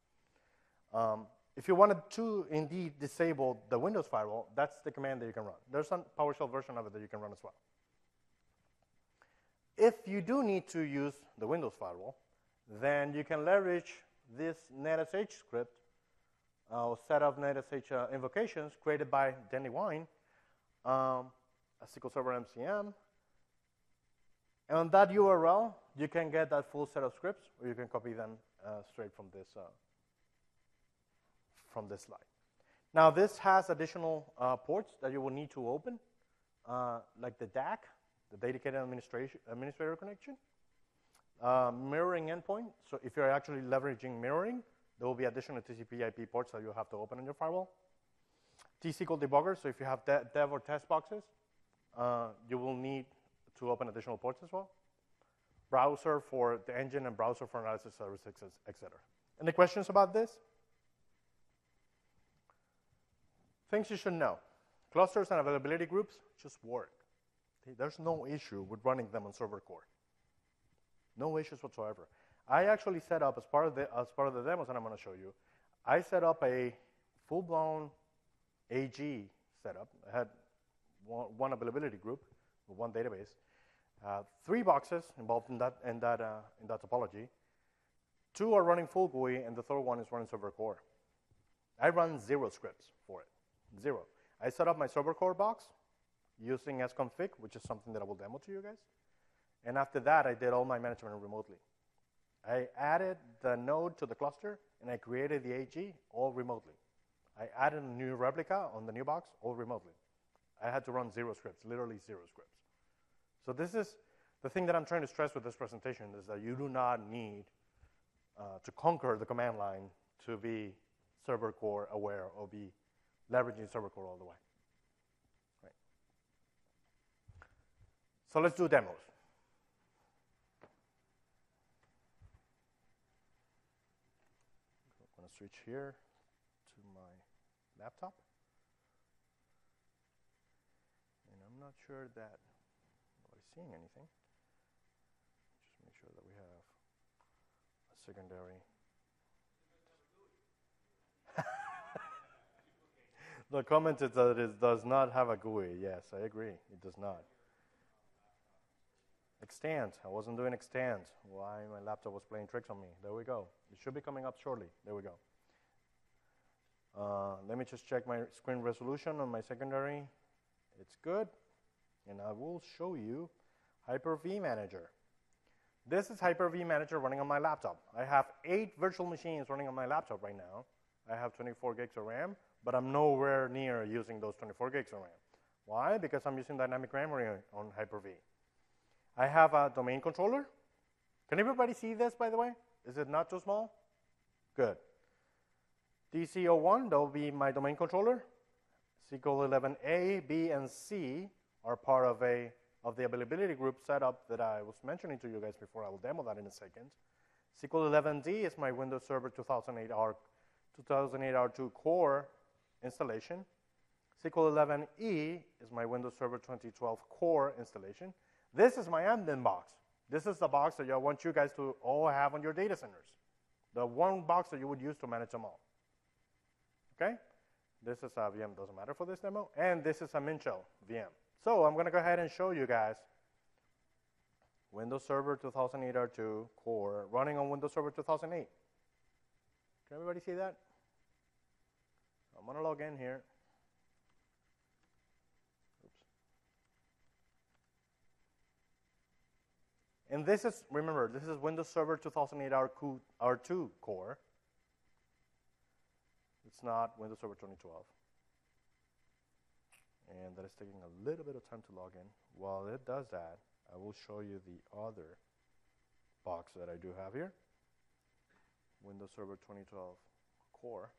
If you wanted to indeed disable the Windows firewall, that's the command that you can run. There's a PowerShell version of it that you can run as well. If you do need to use the Windows firewall, then you can leverage this NetSH script, set of NetSH invocations created by Danny Wine, a SQL Server MCM. And on that URL, you can get that full set of scripts, or you can copy them straight from this slide. Now, this has additional ports that you will need to open, like the DAC, the Dedicated Administrator Connection, mirroring endpoint. So if you're actually leveraging mirroring, there will be additional TCP IP ports that you'll have to open on your firewall. T-SQL debugger, so if you have dev or test boxes, you will need to open additional ports as well. Browser for the engine and browser for analysis services, etc. Any questions about this? Things you should know. Clusters and availability groups just work. There's no issue with running them on Server Core. No issues whatsoever. I actually set up as part of the demos that I'm going to show you. I set up a full-blown AG setup. I had one availability group with one database, 3 boxes involved in that topology. 2 are running full GUI, and the third one is running server core. I run 0 scripts for it, 0. I set up my server core box using sconfig, which is something that I will demo to you guys. And after that, I did all my management remotely. I added the node to the cluster, and I created the AG all remotely. I added a new replica on the new box all remotely. I had to run 0 scripts, literally 0 scripts. So this is the thing that I'm trying to stress with this presentation, is that you do not need to conquer the command line to be server core aware or be leveraging server core all the way. Right. So let's do demos. I'm going to switch here to my laptop. And I'm not sure that nobody's seeing anything. Just make sure that we have a secondary. The comment is that it does not have a GUI. Yes, I agree. It does not. Extend. I wasn't doing extend. Why my laptop was playing tricks on me. There we go. It should be coming up shortly. There we go. Let me just check my screen resolution on my secondary. It's good. And I will show you Hyper-V Manager. This is Hyper-V Manager running on my laptop. I have 8 virtual machines running on my laptop right now. I have 24 gigs of RAM, but I'm nowhere near using those 24 gigs of RAM. Why? Because I'm using dynamic memory on Hyper-V. I have a domain controller. Can everybody see this, by the way? Is it not too small? Good. DC01, that will be my domain controller. SQL 11A, B, and C are part of the availability group setup that I was mentioning to you guys before. I will demo that in a second. SQL 11D is my Windows Server 2008 R2 core installation. SQL 11E is my Windows Server 2012 core installation. This is my admin box. This is the box that I want you guys to all have on your data centers. The one box that you would use to manage them all. Okay? This is a VM, doesn't matter for this demo. And this is a Minshell VM. So I'm going to go ahead and show you guys Windows Server 2008 R2 core running on Windows Server 2008. Can everybody see that? I'm going to log in here. Oops. And this is, remember, this is Windows Server 2008 R2 core. It's not Windows Server 2012. And that is taking a little bit of time to log in. While it does that, I will show you the other box that I do have here. Windows Server 2012 core.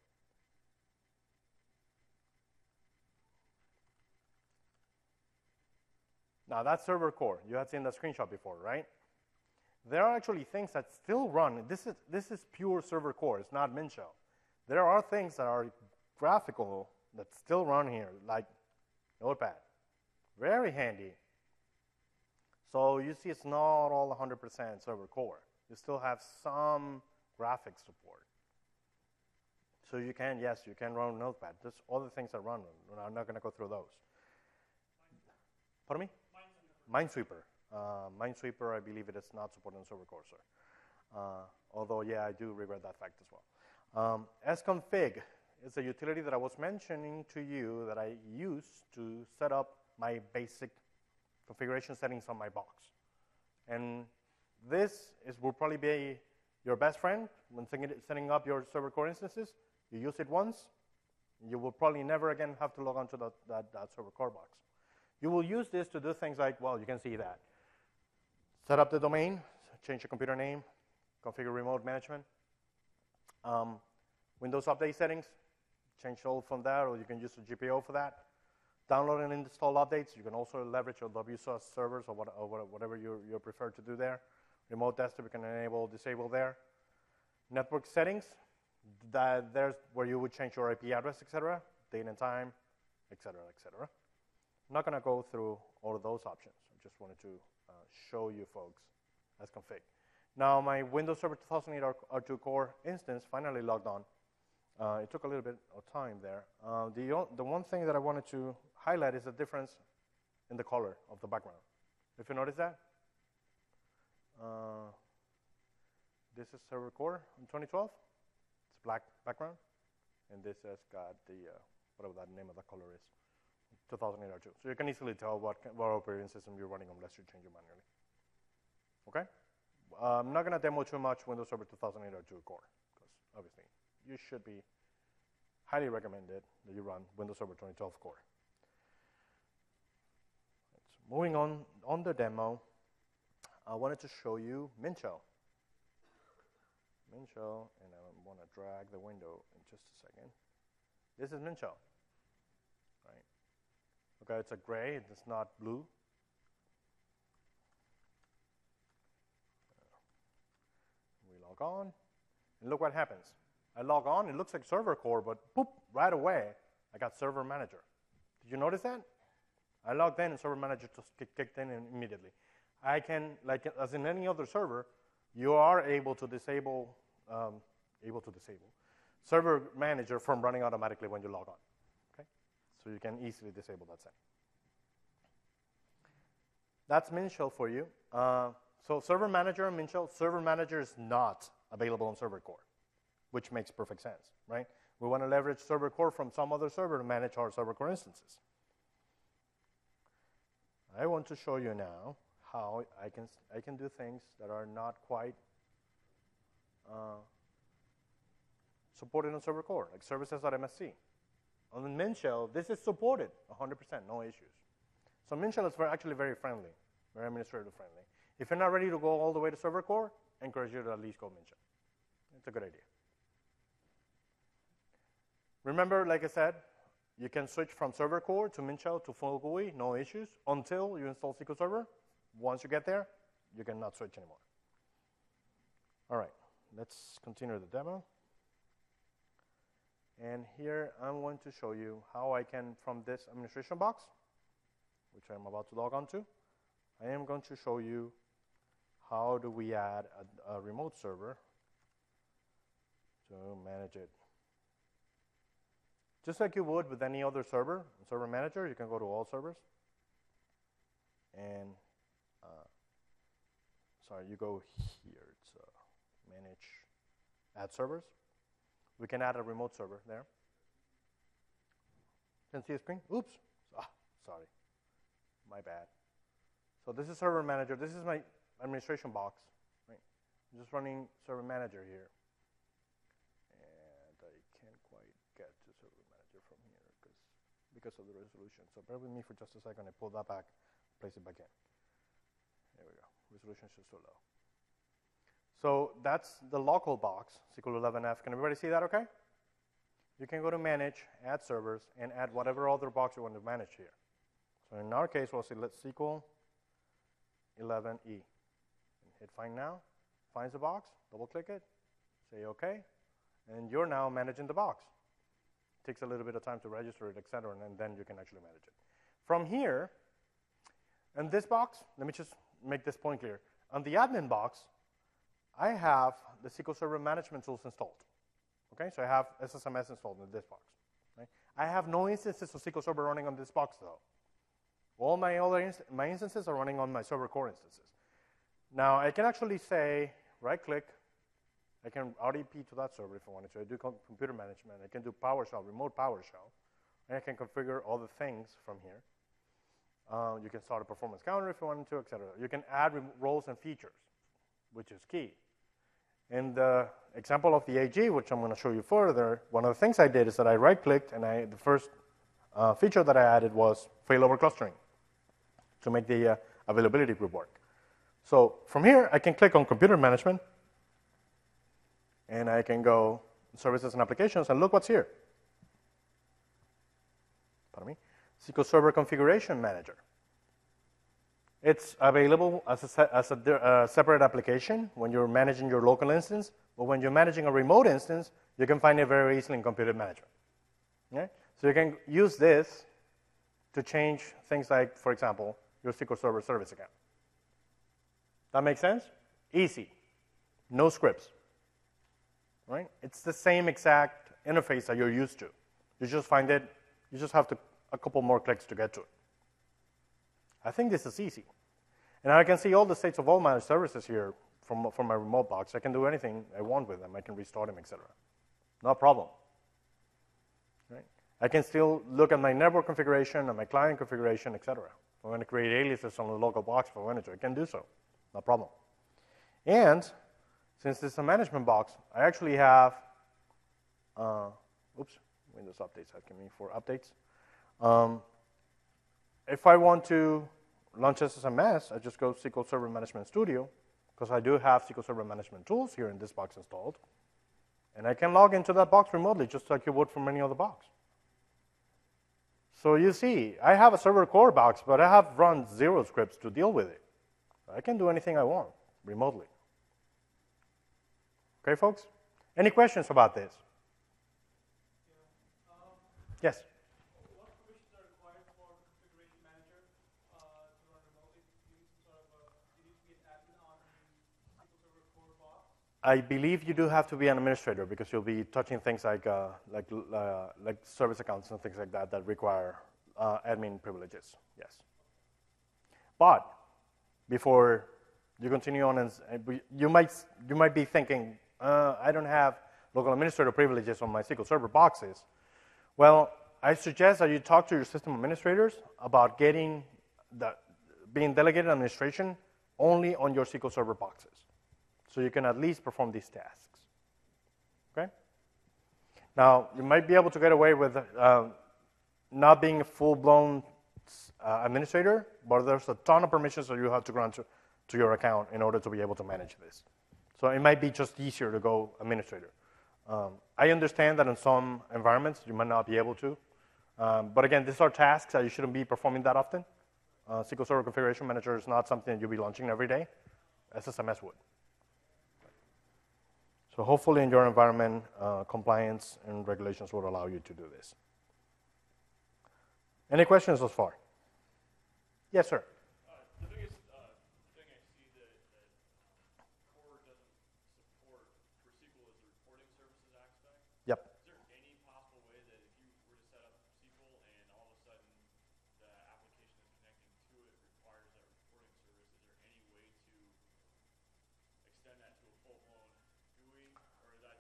Now that's server core. You had seen that screenshot before, right? There are actually things that still run. This is pure server core. It's not Minshell. There are things that are graphical that still run here, like Notepad. Very handy. So you see it's not all 100% server core. You still have some graphics support. So you can, yes, you can run Notepad. There's other things that run. I'm not going to go through those. Pardon me? Minesweeper. Minesweeper, I believe it is not supported on server core, sir. Although, yeah, I do regret that fact as well. sconfig is a utility that I was mentioning to you that I use to set up my basic configuration settings on my box. And this will probably be your best friend when setting up your server core instances. You use it once, you will probably never again have to log on to that server core box. You will use this to do things like, well, you can see that. Set up the domain, change the computer name, configure remote management, Windows update settings, change all from there, or you can use the GPO for that. Download and install updates. You can also leverage your WSUS servers or whatever you prefer to do there. Remote desktop, you can enable, disable there. Network settings, there's where you would change your IP address, etc., date and time, etc., etc. I'm not going to go through all of those options. I just wanted to show you folks sconfig. Now my Windows Server 2008 R2 core instance finally logged on. It took a little bit of time there. The one thing that I wanted to highlight is the difference in the color of the background. If you notice that, this is server core in 2012. It's black background, and this has got the whatever that name of the color is, 2008 R2. So you can easily tell what operating system you're running unless you change it manually. Okay. I'm not going to demo too much Windows Server 2008 R2 core because obviously you should be highly recommended that you run Windows Server 2012 core. Moving on the demo, I wanted to show you Minshell. Minshell, and I want to drag the window in just a second. This is Minshell, right? Okay, it's a gray, it's not blue. We log on, and look what happens. I log on, it looks like server core, but boop, right away, I got server manager. Did you notice that? I logged in and server manager just kicked in immediately. I can, like as in any other server, you are able to disable server manager from running automatically when you log on. Okay, so you can easily disable that setting. That's Minshell for you. So server manager and Minshell, server manager is not available on server core, which makes perfect sense, right? We want to leverage server core from some other server to manage our server core instances. I want to show you now how I can do things that are not quite supported on server core, like services.msc. On Minshell, this is supported 100%, no issues. So Minshell is actually very friendly, very administrative friendly. If you're not ready to go all the way to server core, I encourage you to at least go Minshell. It's a good idea. Remember, like I said, you can switch from server core to Minshell to full GUI, no issues, until you install SQL Server. Once you get there, you cannot switch anymore. All right, let's continue the demo. And here I'm going to show you how I can, from this administration box, which I'm about to log on to, I am going to show you how do we add a remote server to manage it. Just like you would with any other server, server manager, you can go to all servers. And, you go here, it's manage, add servers. We can add a remote server there. Can see a screen? Oops, sorry, my bad. So this is server manager. This is my administration box, right? I'm just running server manager here. And I can't quite get to server manager from here because of the resolution. So bear with me for just a second. I pull that back, place it back in. There we go. Resolution is so low. So that's the local box, SQL 11F. Can everybody see that okay? You can go to manage, add servers, and add whatever other box you want to manage here. So in our case, we'll select SQL 11E. Hit find now, finds the box, double click it, say okay, and you're now managing the box. It takes a little bit of time to register it, etc., and then you can actually manage it. From here, in this box, let me just make this point clear. On the admin box, I have the SQL Server management tools installed. Okay, so I have SSMS installed in this box. Right? I have no instances of SQL Server running on this box, though. All my other my instances are running on my server core instances. Now, I can actually say, right-click. I can RDP to that server if I wanted to. I do computer management. I can do PowerShell, remote PowerShell. And I can configure all the things from here. You can start a performance counter if you wanted to, etc. You can add roles and features, which is key. In the example of the AG, which I'm going to show you further, one of the things I did is that I right-clicked, and the first feature that I added was failover clustering to make the availability group work. So from here, I can click on computer management, and I can go services and applications, and look what's here. Pardon me. SQL Server Configuration Manager. It's available as a separate application when you're managing your local instance, but when you're managing a remote instance, you can find it very easily in computer management. Okay? So you can use this to change things like, for example, your SQL Server service account. That makes sense? Easy. no scripts, right? It's the same exact interface that you're used to. You just find it, you just have to a couple more clicks to get to it. I think this is easy. And I can see all the states of all my services here from my remote box. I can do anything I want with them. I can restore them, etc. No problem. Right? I can still look at my network configuration and my client configuration, etc. If I want to create aliases on the local box if I wanted to, I can do so. No problem. And since this is a management box, I actually have, Windows updates asking me for updates. If I want to launch SSMS, I just go SQL Server Management Studio, because I do have SQL Server Management tools here in this box installed. And I can log into that box remotely, just like you would from any other box. So you see, I have a server core box, but I have run 0 scripts to deal with it. I can do anything I want remotely. Okay, folks? Any questions about this? Yes? What permissions are required for the configuration manager to run remotely? Do you need some sort of do you need to be an admin on the SQL Server core box? I believe you do have to be an administrator because you'll be touching things like service accounts and things like that that require admin privileges. Yes. But before you continue on, and you might be thinking, I don't have local administrator privileges on my SQL Server boxes. Well, I suggest that you talk to your system administrators about being delegated administration only on your SQL Server boxes, so you can at least perform these tasks. Okay? Now, you might be able to get away with not being a full-blown administrator, but there's a ton of permissions that you have to grant to your account in order to be able to manage this. So it might be just easier to go administrator. I understand that in some environments you might not be able to, but again, these are tasks that you shouldn't be performing that often. SQL Server Configuration Manager is not something that you'll be launching every day. SSMS would. So hopefully in your environment, compliance and regulations would allow you to do this. Any questions thus far? Yes, sir. The biggest thing I see that core doesn't support for SQL is the reporting services aspect. Yep. Is there any possible way that if you were to set up SQL and all of a sudden the application that's connecting to it requires that reporting service, is there any way to extend that to a full-blown GUI, or that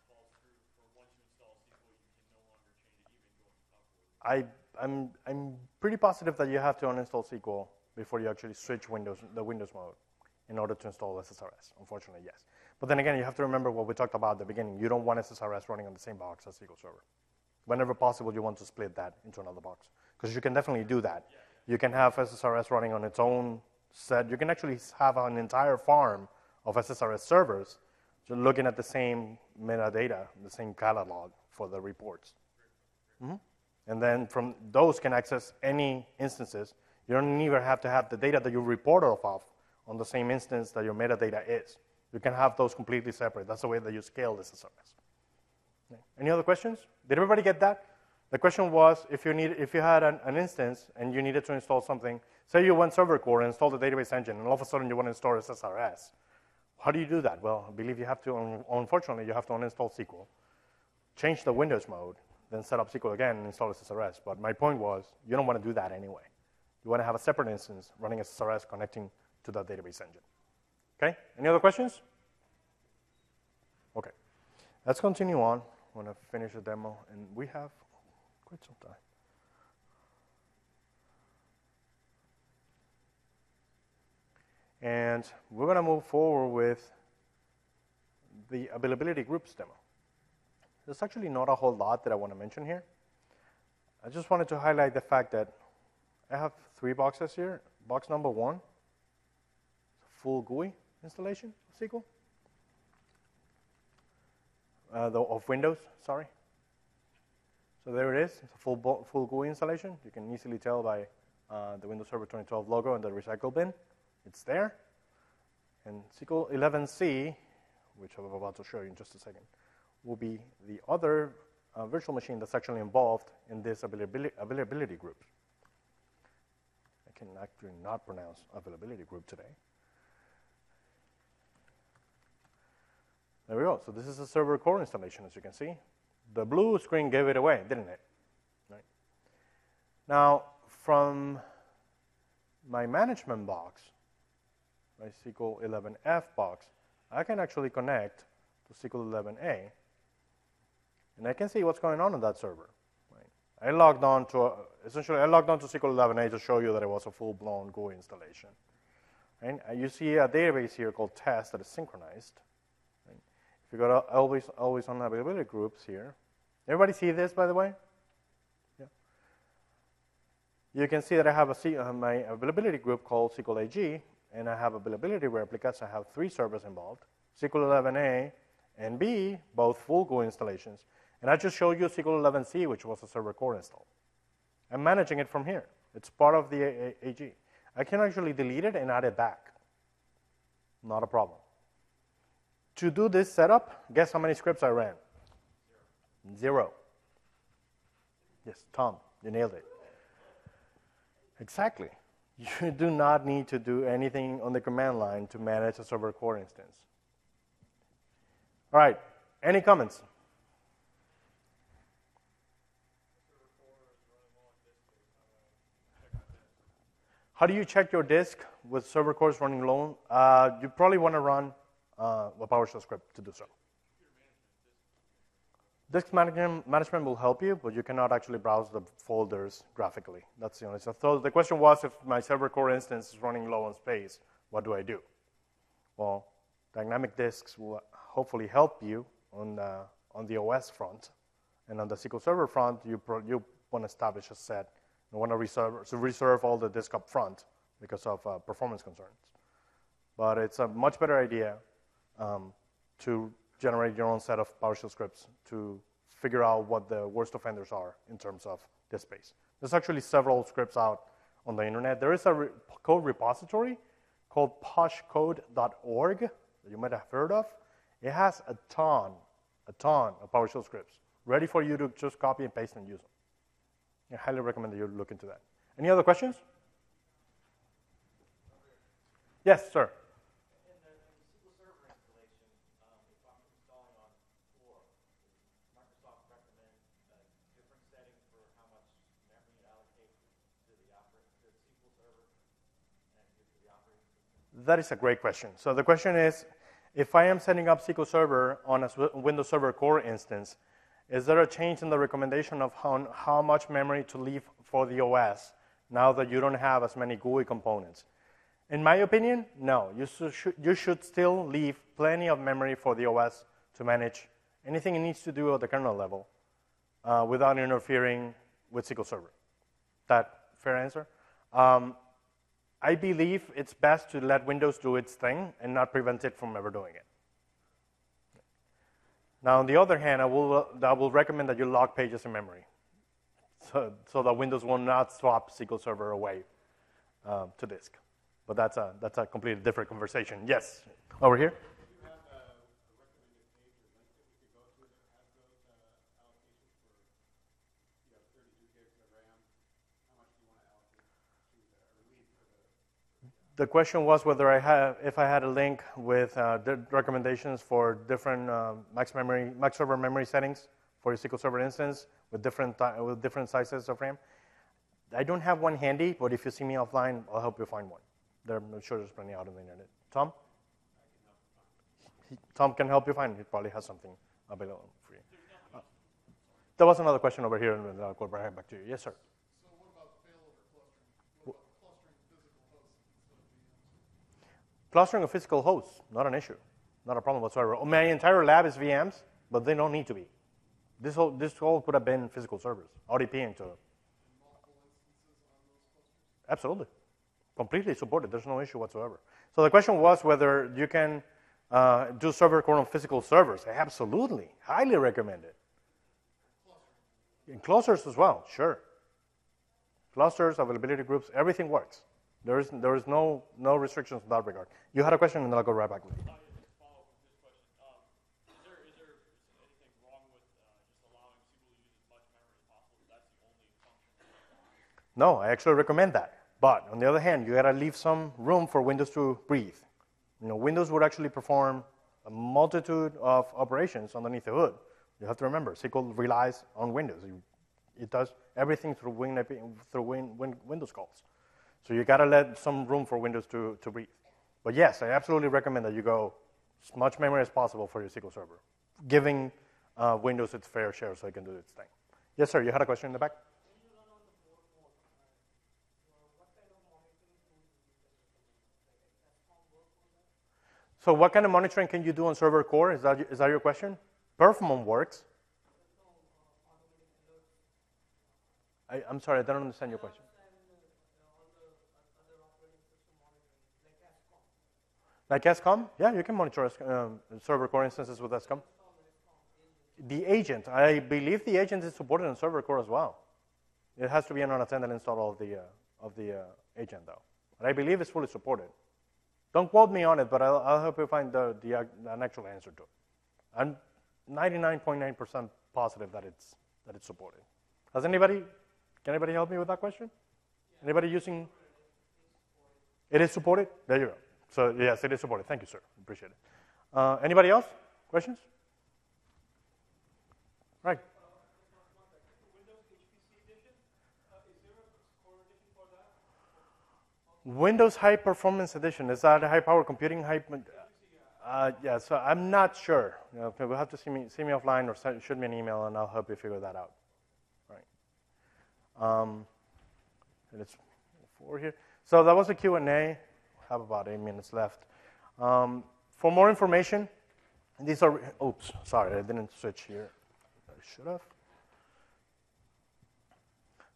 falls through for once you install SQL, you can no longer change it even going upward? I'm pretty positive that you have to uninstall SQL before you actually switch the Windows mode in order to install SSRS. Unfortunately, yes. But then again, you have to remember what we talked about at the beginning. You don't want SSRS running on the same box as SQL Server. Whenever possible, you want to split that into another box, because you can definitely do that. You can have SSRS running on its own set. You can actually have an entire farm of SSRS servers just looking at the same metadata, the same catalog for the reports. Mm-hmm. And then from those can access any instances. You don't even have to have the data that you report off of on the same instance that your metadata is. You can have those completely separate. That's the way that you scale this SSRS. Okay. Any other questions? Did everybody get that? The question was, if you had an instance and you needed to install something, say you went server core and installed the database engine, and all of a sudden you want to install SSRS. How do you do that? Well, I believe you have to, unfortunately, you have to uninstall SQL, change the Windows mode, then set up SQL again and install SSRS. But my point was, you don't want to do that anyway. You want to have a separate instance running SSRS connecting to that database engine. Okay? Any other questions? Okay. Let's continue on. I want to finish the demo, and we have quite some time. And we're going to move forward with the availability groups demo. There's actually not a whole lot that I want to mention here. I just wanted to highlight the fact that I have 3 boxes here. Box number 1, full GUI installation of SQL. Of Windows, sorry. So there it is. It's a full GUI installation. You can easily tell by the Windows Server 2012 logo and the recycle bin. It's there. And SQL 11c, which I'm about to show you in just a second, will be the other virtual machine that's actually involved in this availability group. I can actually not pronounce availability group today. There we go. So this is a server core installation, as you can see. The blue screen gave it away, didn't it? Right. Now, from my management box, my SQL 11F box, I can actually connect to SQL 11A, and I can see what's going on that server. Right. I logged on to essentially SQL 11A to show you that it was a full-blown GUI installation. Right. You see a database here called test that is synchronized. Right. If you go to always on availability groups here, everybody see this, by the way? Yeah. You can see that I have my availability group called SQL AG, and I have availability replicas. I have 3 servers involved, SQL 11A and B, both full GUI installations. And I just showed you SQL 11C, which was a server core install. I'm managing it from here. It's part of the AG. I can actually delete it and add it back. Not a problem. To do this setup, guess how many scripts I ran? 0. Yes, Tom, you nailed it. Exactly. You do not need to do anything on the command line to manage a server core instance. All right, any comments? How do you check your disk with server cores running low? You probably want to run a PowerShell script to do so. Disk management will help you, but you cannot actually browse the folders graphically. That's the only stuff. So the question was, if my server core instance is running low on space, what do I do? Well, dynamic disks will hopefully help you on the OS front. And on the SQL Server front, you want to establish a set. You want to reserve all the disk up front because of performance concerns. But it's a much better idea to generate your own set of PowerShell scripts to figure out what the worst offenders are in terms of disk space. There's actually several scripts out on the internet. There is a code repository called poshcode.org that you might have heard of. It has a ton of PowerShell scripts ready for you to just copy and paste and use them. I highly recommend that you look into that. Any other questions? Yes, sir. In the SQL Server installation, if I'm installing on core, does Microsoft recommend different settings for how much memory it allocates to the SQL Server and to the operating system? That is a great question. So the question is, if I am setting up SQL Server on a Windows Server Core instance, is there a change in the recommendation of how much memory to leave for the OS now that you don't have as many GUI components? In my opinion, no. You should still leave plenty of memory for the OS to manage anything it needs to do at the kernel level without interfering with SQL Server. That fair answer? I believe it's best to let Windows do its thing and not prevent it from ever doing it. Now, on the other hand, I will recommend that you lock pages in memory so that Windows will not swap SQL Server away to disk. But that's a completely different conversation. Yes, over here. Do you have a recommended page or link that we could go to that has those allocations for, 32 gigs of RAM? How much do you want to allocate to or leave for the? The question was whether if I had a link with the recommendations for different max server memory settings for your SQL Server instance with different sizes of RAM. I don't have one handy, but if you see me offline, I'll help you find one. I'm sure there's plenty out on the internet. Tom? Tom can help you find. He probably has something available for you. There was another question over here, and I'll go right back to you. Yes, sir. So what about failover clustering? What about clustering physical hosts instead of VMs? Clustering of physical hosts, not an issue. Not a problem whatsoever. My entire lab is VMs, but they don't need to be. This whole could have been physical servers, RDPing to. Multiple instances on those clusters? Absolutely. Completely supported. There's no issue whatsoever. So the question was whether you can do server core on physical servers. Absolutely. Highly recommend it. In clusters as well, sure. Clusters, availability groups, everything works. There is no restrictions in that regard. You had a question, and then I'll go right back with you. Just follow up with this question. Is there anything wrong with just allowing SQL to use as much memory as possible? That's the only function. No, I actually recommend that. But on the other hand, you got to leave some room for Windows to breathe. Windows would actually perform a multitude of operations underneath the hood. You have to remember, SQL relies on Windows. It does everything through Windows calls. So you got to let some room for Windows to breathe. But yes, I absolutely recommend that you go as much memory as possible for your SQL Server, giving Windows its fair share so it can do its thing. Yes, sir, you had a question in the back? So what kind of monitoring can you do on server core? Is that your question? Performance works. I'm sorry, I don't understand your question. Like SCOM? Yeah, you can monitor server core instances with SCOM. The agent, I believe the agent is supported on server core as well. It has to be an unattended install of the agent though. But I believe it's fully supported. Don't quote me on it, but I'll help you find an actual answer to it. I'm 99.9% positive that it's supported. Can anybody help me with that question? Yeah. Anybody using? It is supported? There you go. So yes, it is supported. Thank you, sir. Appreciate it. Anybody else? Questions? Right. Windows HPC edition, is there a core edition for that? Windows High Performance Edition. Is that high power computing? Yeah, so I'm not sure. We'll have to see me offline or shoot me an email and I'll help you figure that out. All right. And it's 4 here. So that was a Q&A. Have about 8 minutes left. For more information, these are, oops, sorry, I didn't switch here. I should have.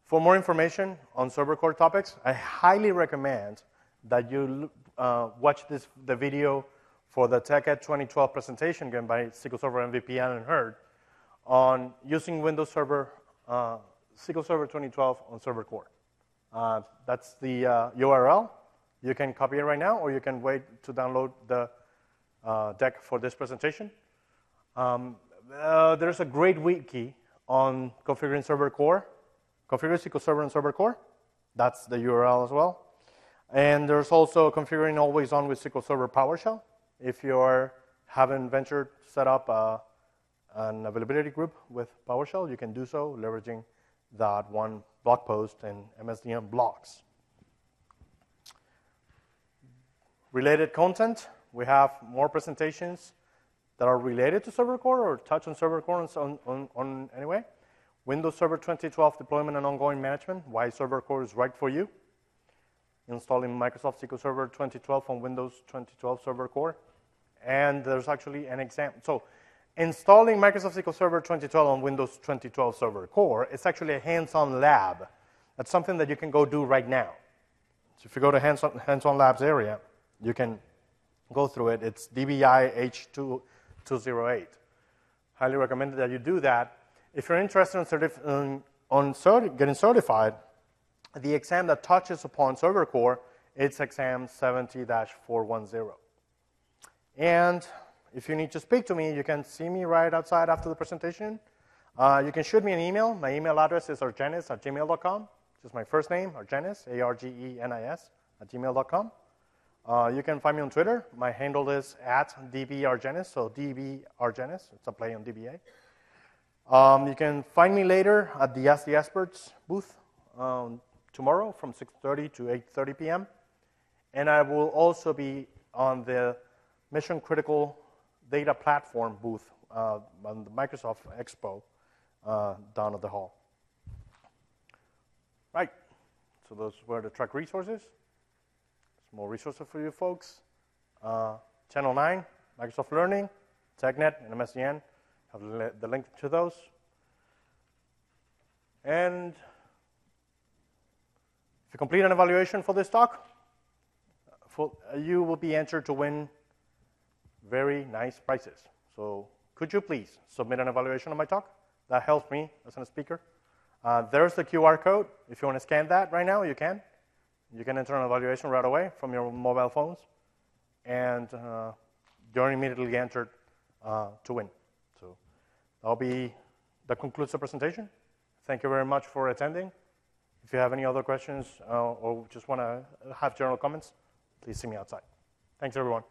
For more information on server core topics, I highly recommend that you watch the video for the TechEd 2012 presentation given by SQL Server MVP Alan Hurd on using Windows Server, SQL Server 2012 on server core. That's the URL. You can copy it right now, or you can wait to download the deck for this presentation. There's a great wiki on configuring server core, configure SQL Server on server core. That's the URL as well. And there's also configuring always on with SQL Server PowerShell. If you haven't ventured, set up an availability group with PowerShell, you can do so leveraging that one blog post and MSDN blogs. Related content, we have more presentations that are related to server core or touch on server core on anyway. Windows Server 2012 deployment and ongoing management, why server core is right for you. Installing Microsoft SQL Server 2012 on Windows 2012 server core. And there's actually an exam. So installing Microsoft SQL Server 2012 on Windows 2012 server core is actually a hands-on lab. That's something that you can go do right now. So if you go to hands-on labs area, you can go through it. It's DBI H208. Highly recommend that you do that. If you're interested in getting certified, the exam that touches upon server core, it's exam 70-410. And if you need to speak to me, you can see me right outside after the presentation. You can shoot me an email. My email address is argenis@gmail.com. Just my first name, Argenis, ARGENIS, @gmail.com. You can find me on Twitter. My handle is @dbargenis, so dbargenis. It's a play on DBA. You can find me later at the Ask the Experts booth tomorrow from 6:30 to 8:30 p.m. And I will also be on the Mission Critical Data Platform booth on the Microsoft Expo down at the hall. Right. So those were the track resources. Some more resources for you folks. Channel 9, Microsoft Learning, TechNet, and MSDN. Have the link to those. And if you complete an evaluation for this talk, you will be entered to win very nice prizes. So could you please submit an evaluation of my talk? That helps me as a speaker. There's the QR code. If you want to scan that right now, you can. You can enter an evaluation right away from your mobile phones. And you're immediately entered to win. So that concludes the presentation. Thank you very much for attending. If you have any other questions or just want to have general comments, please see me outside. Thanks, everyone.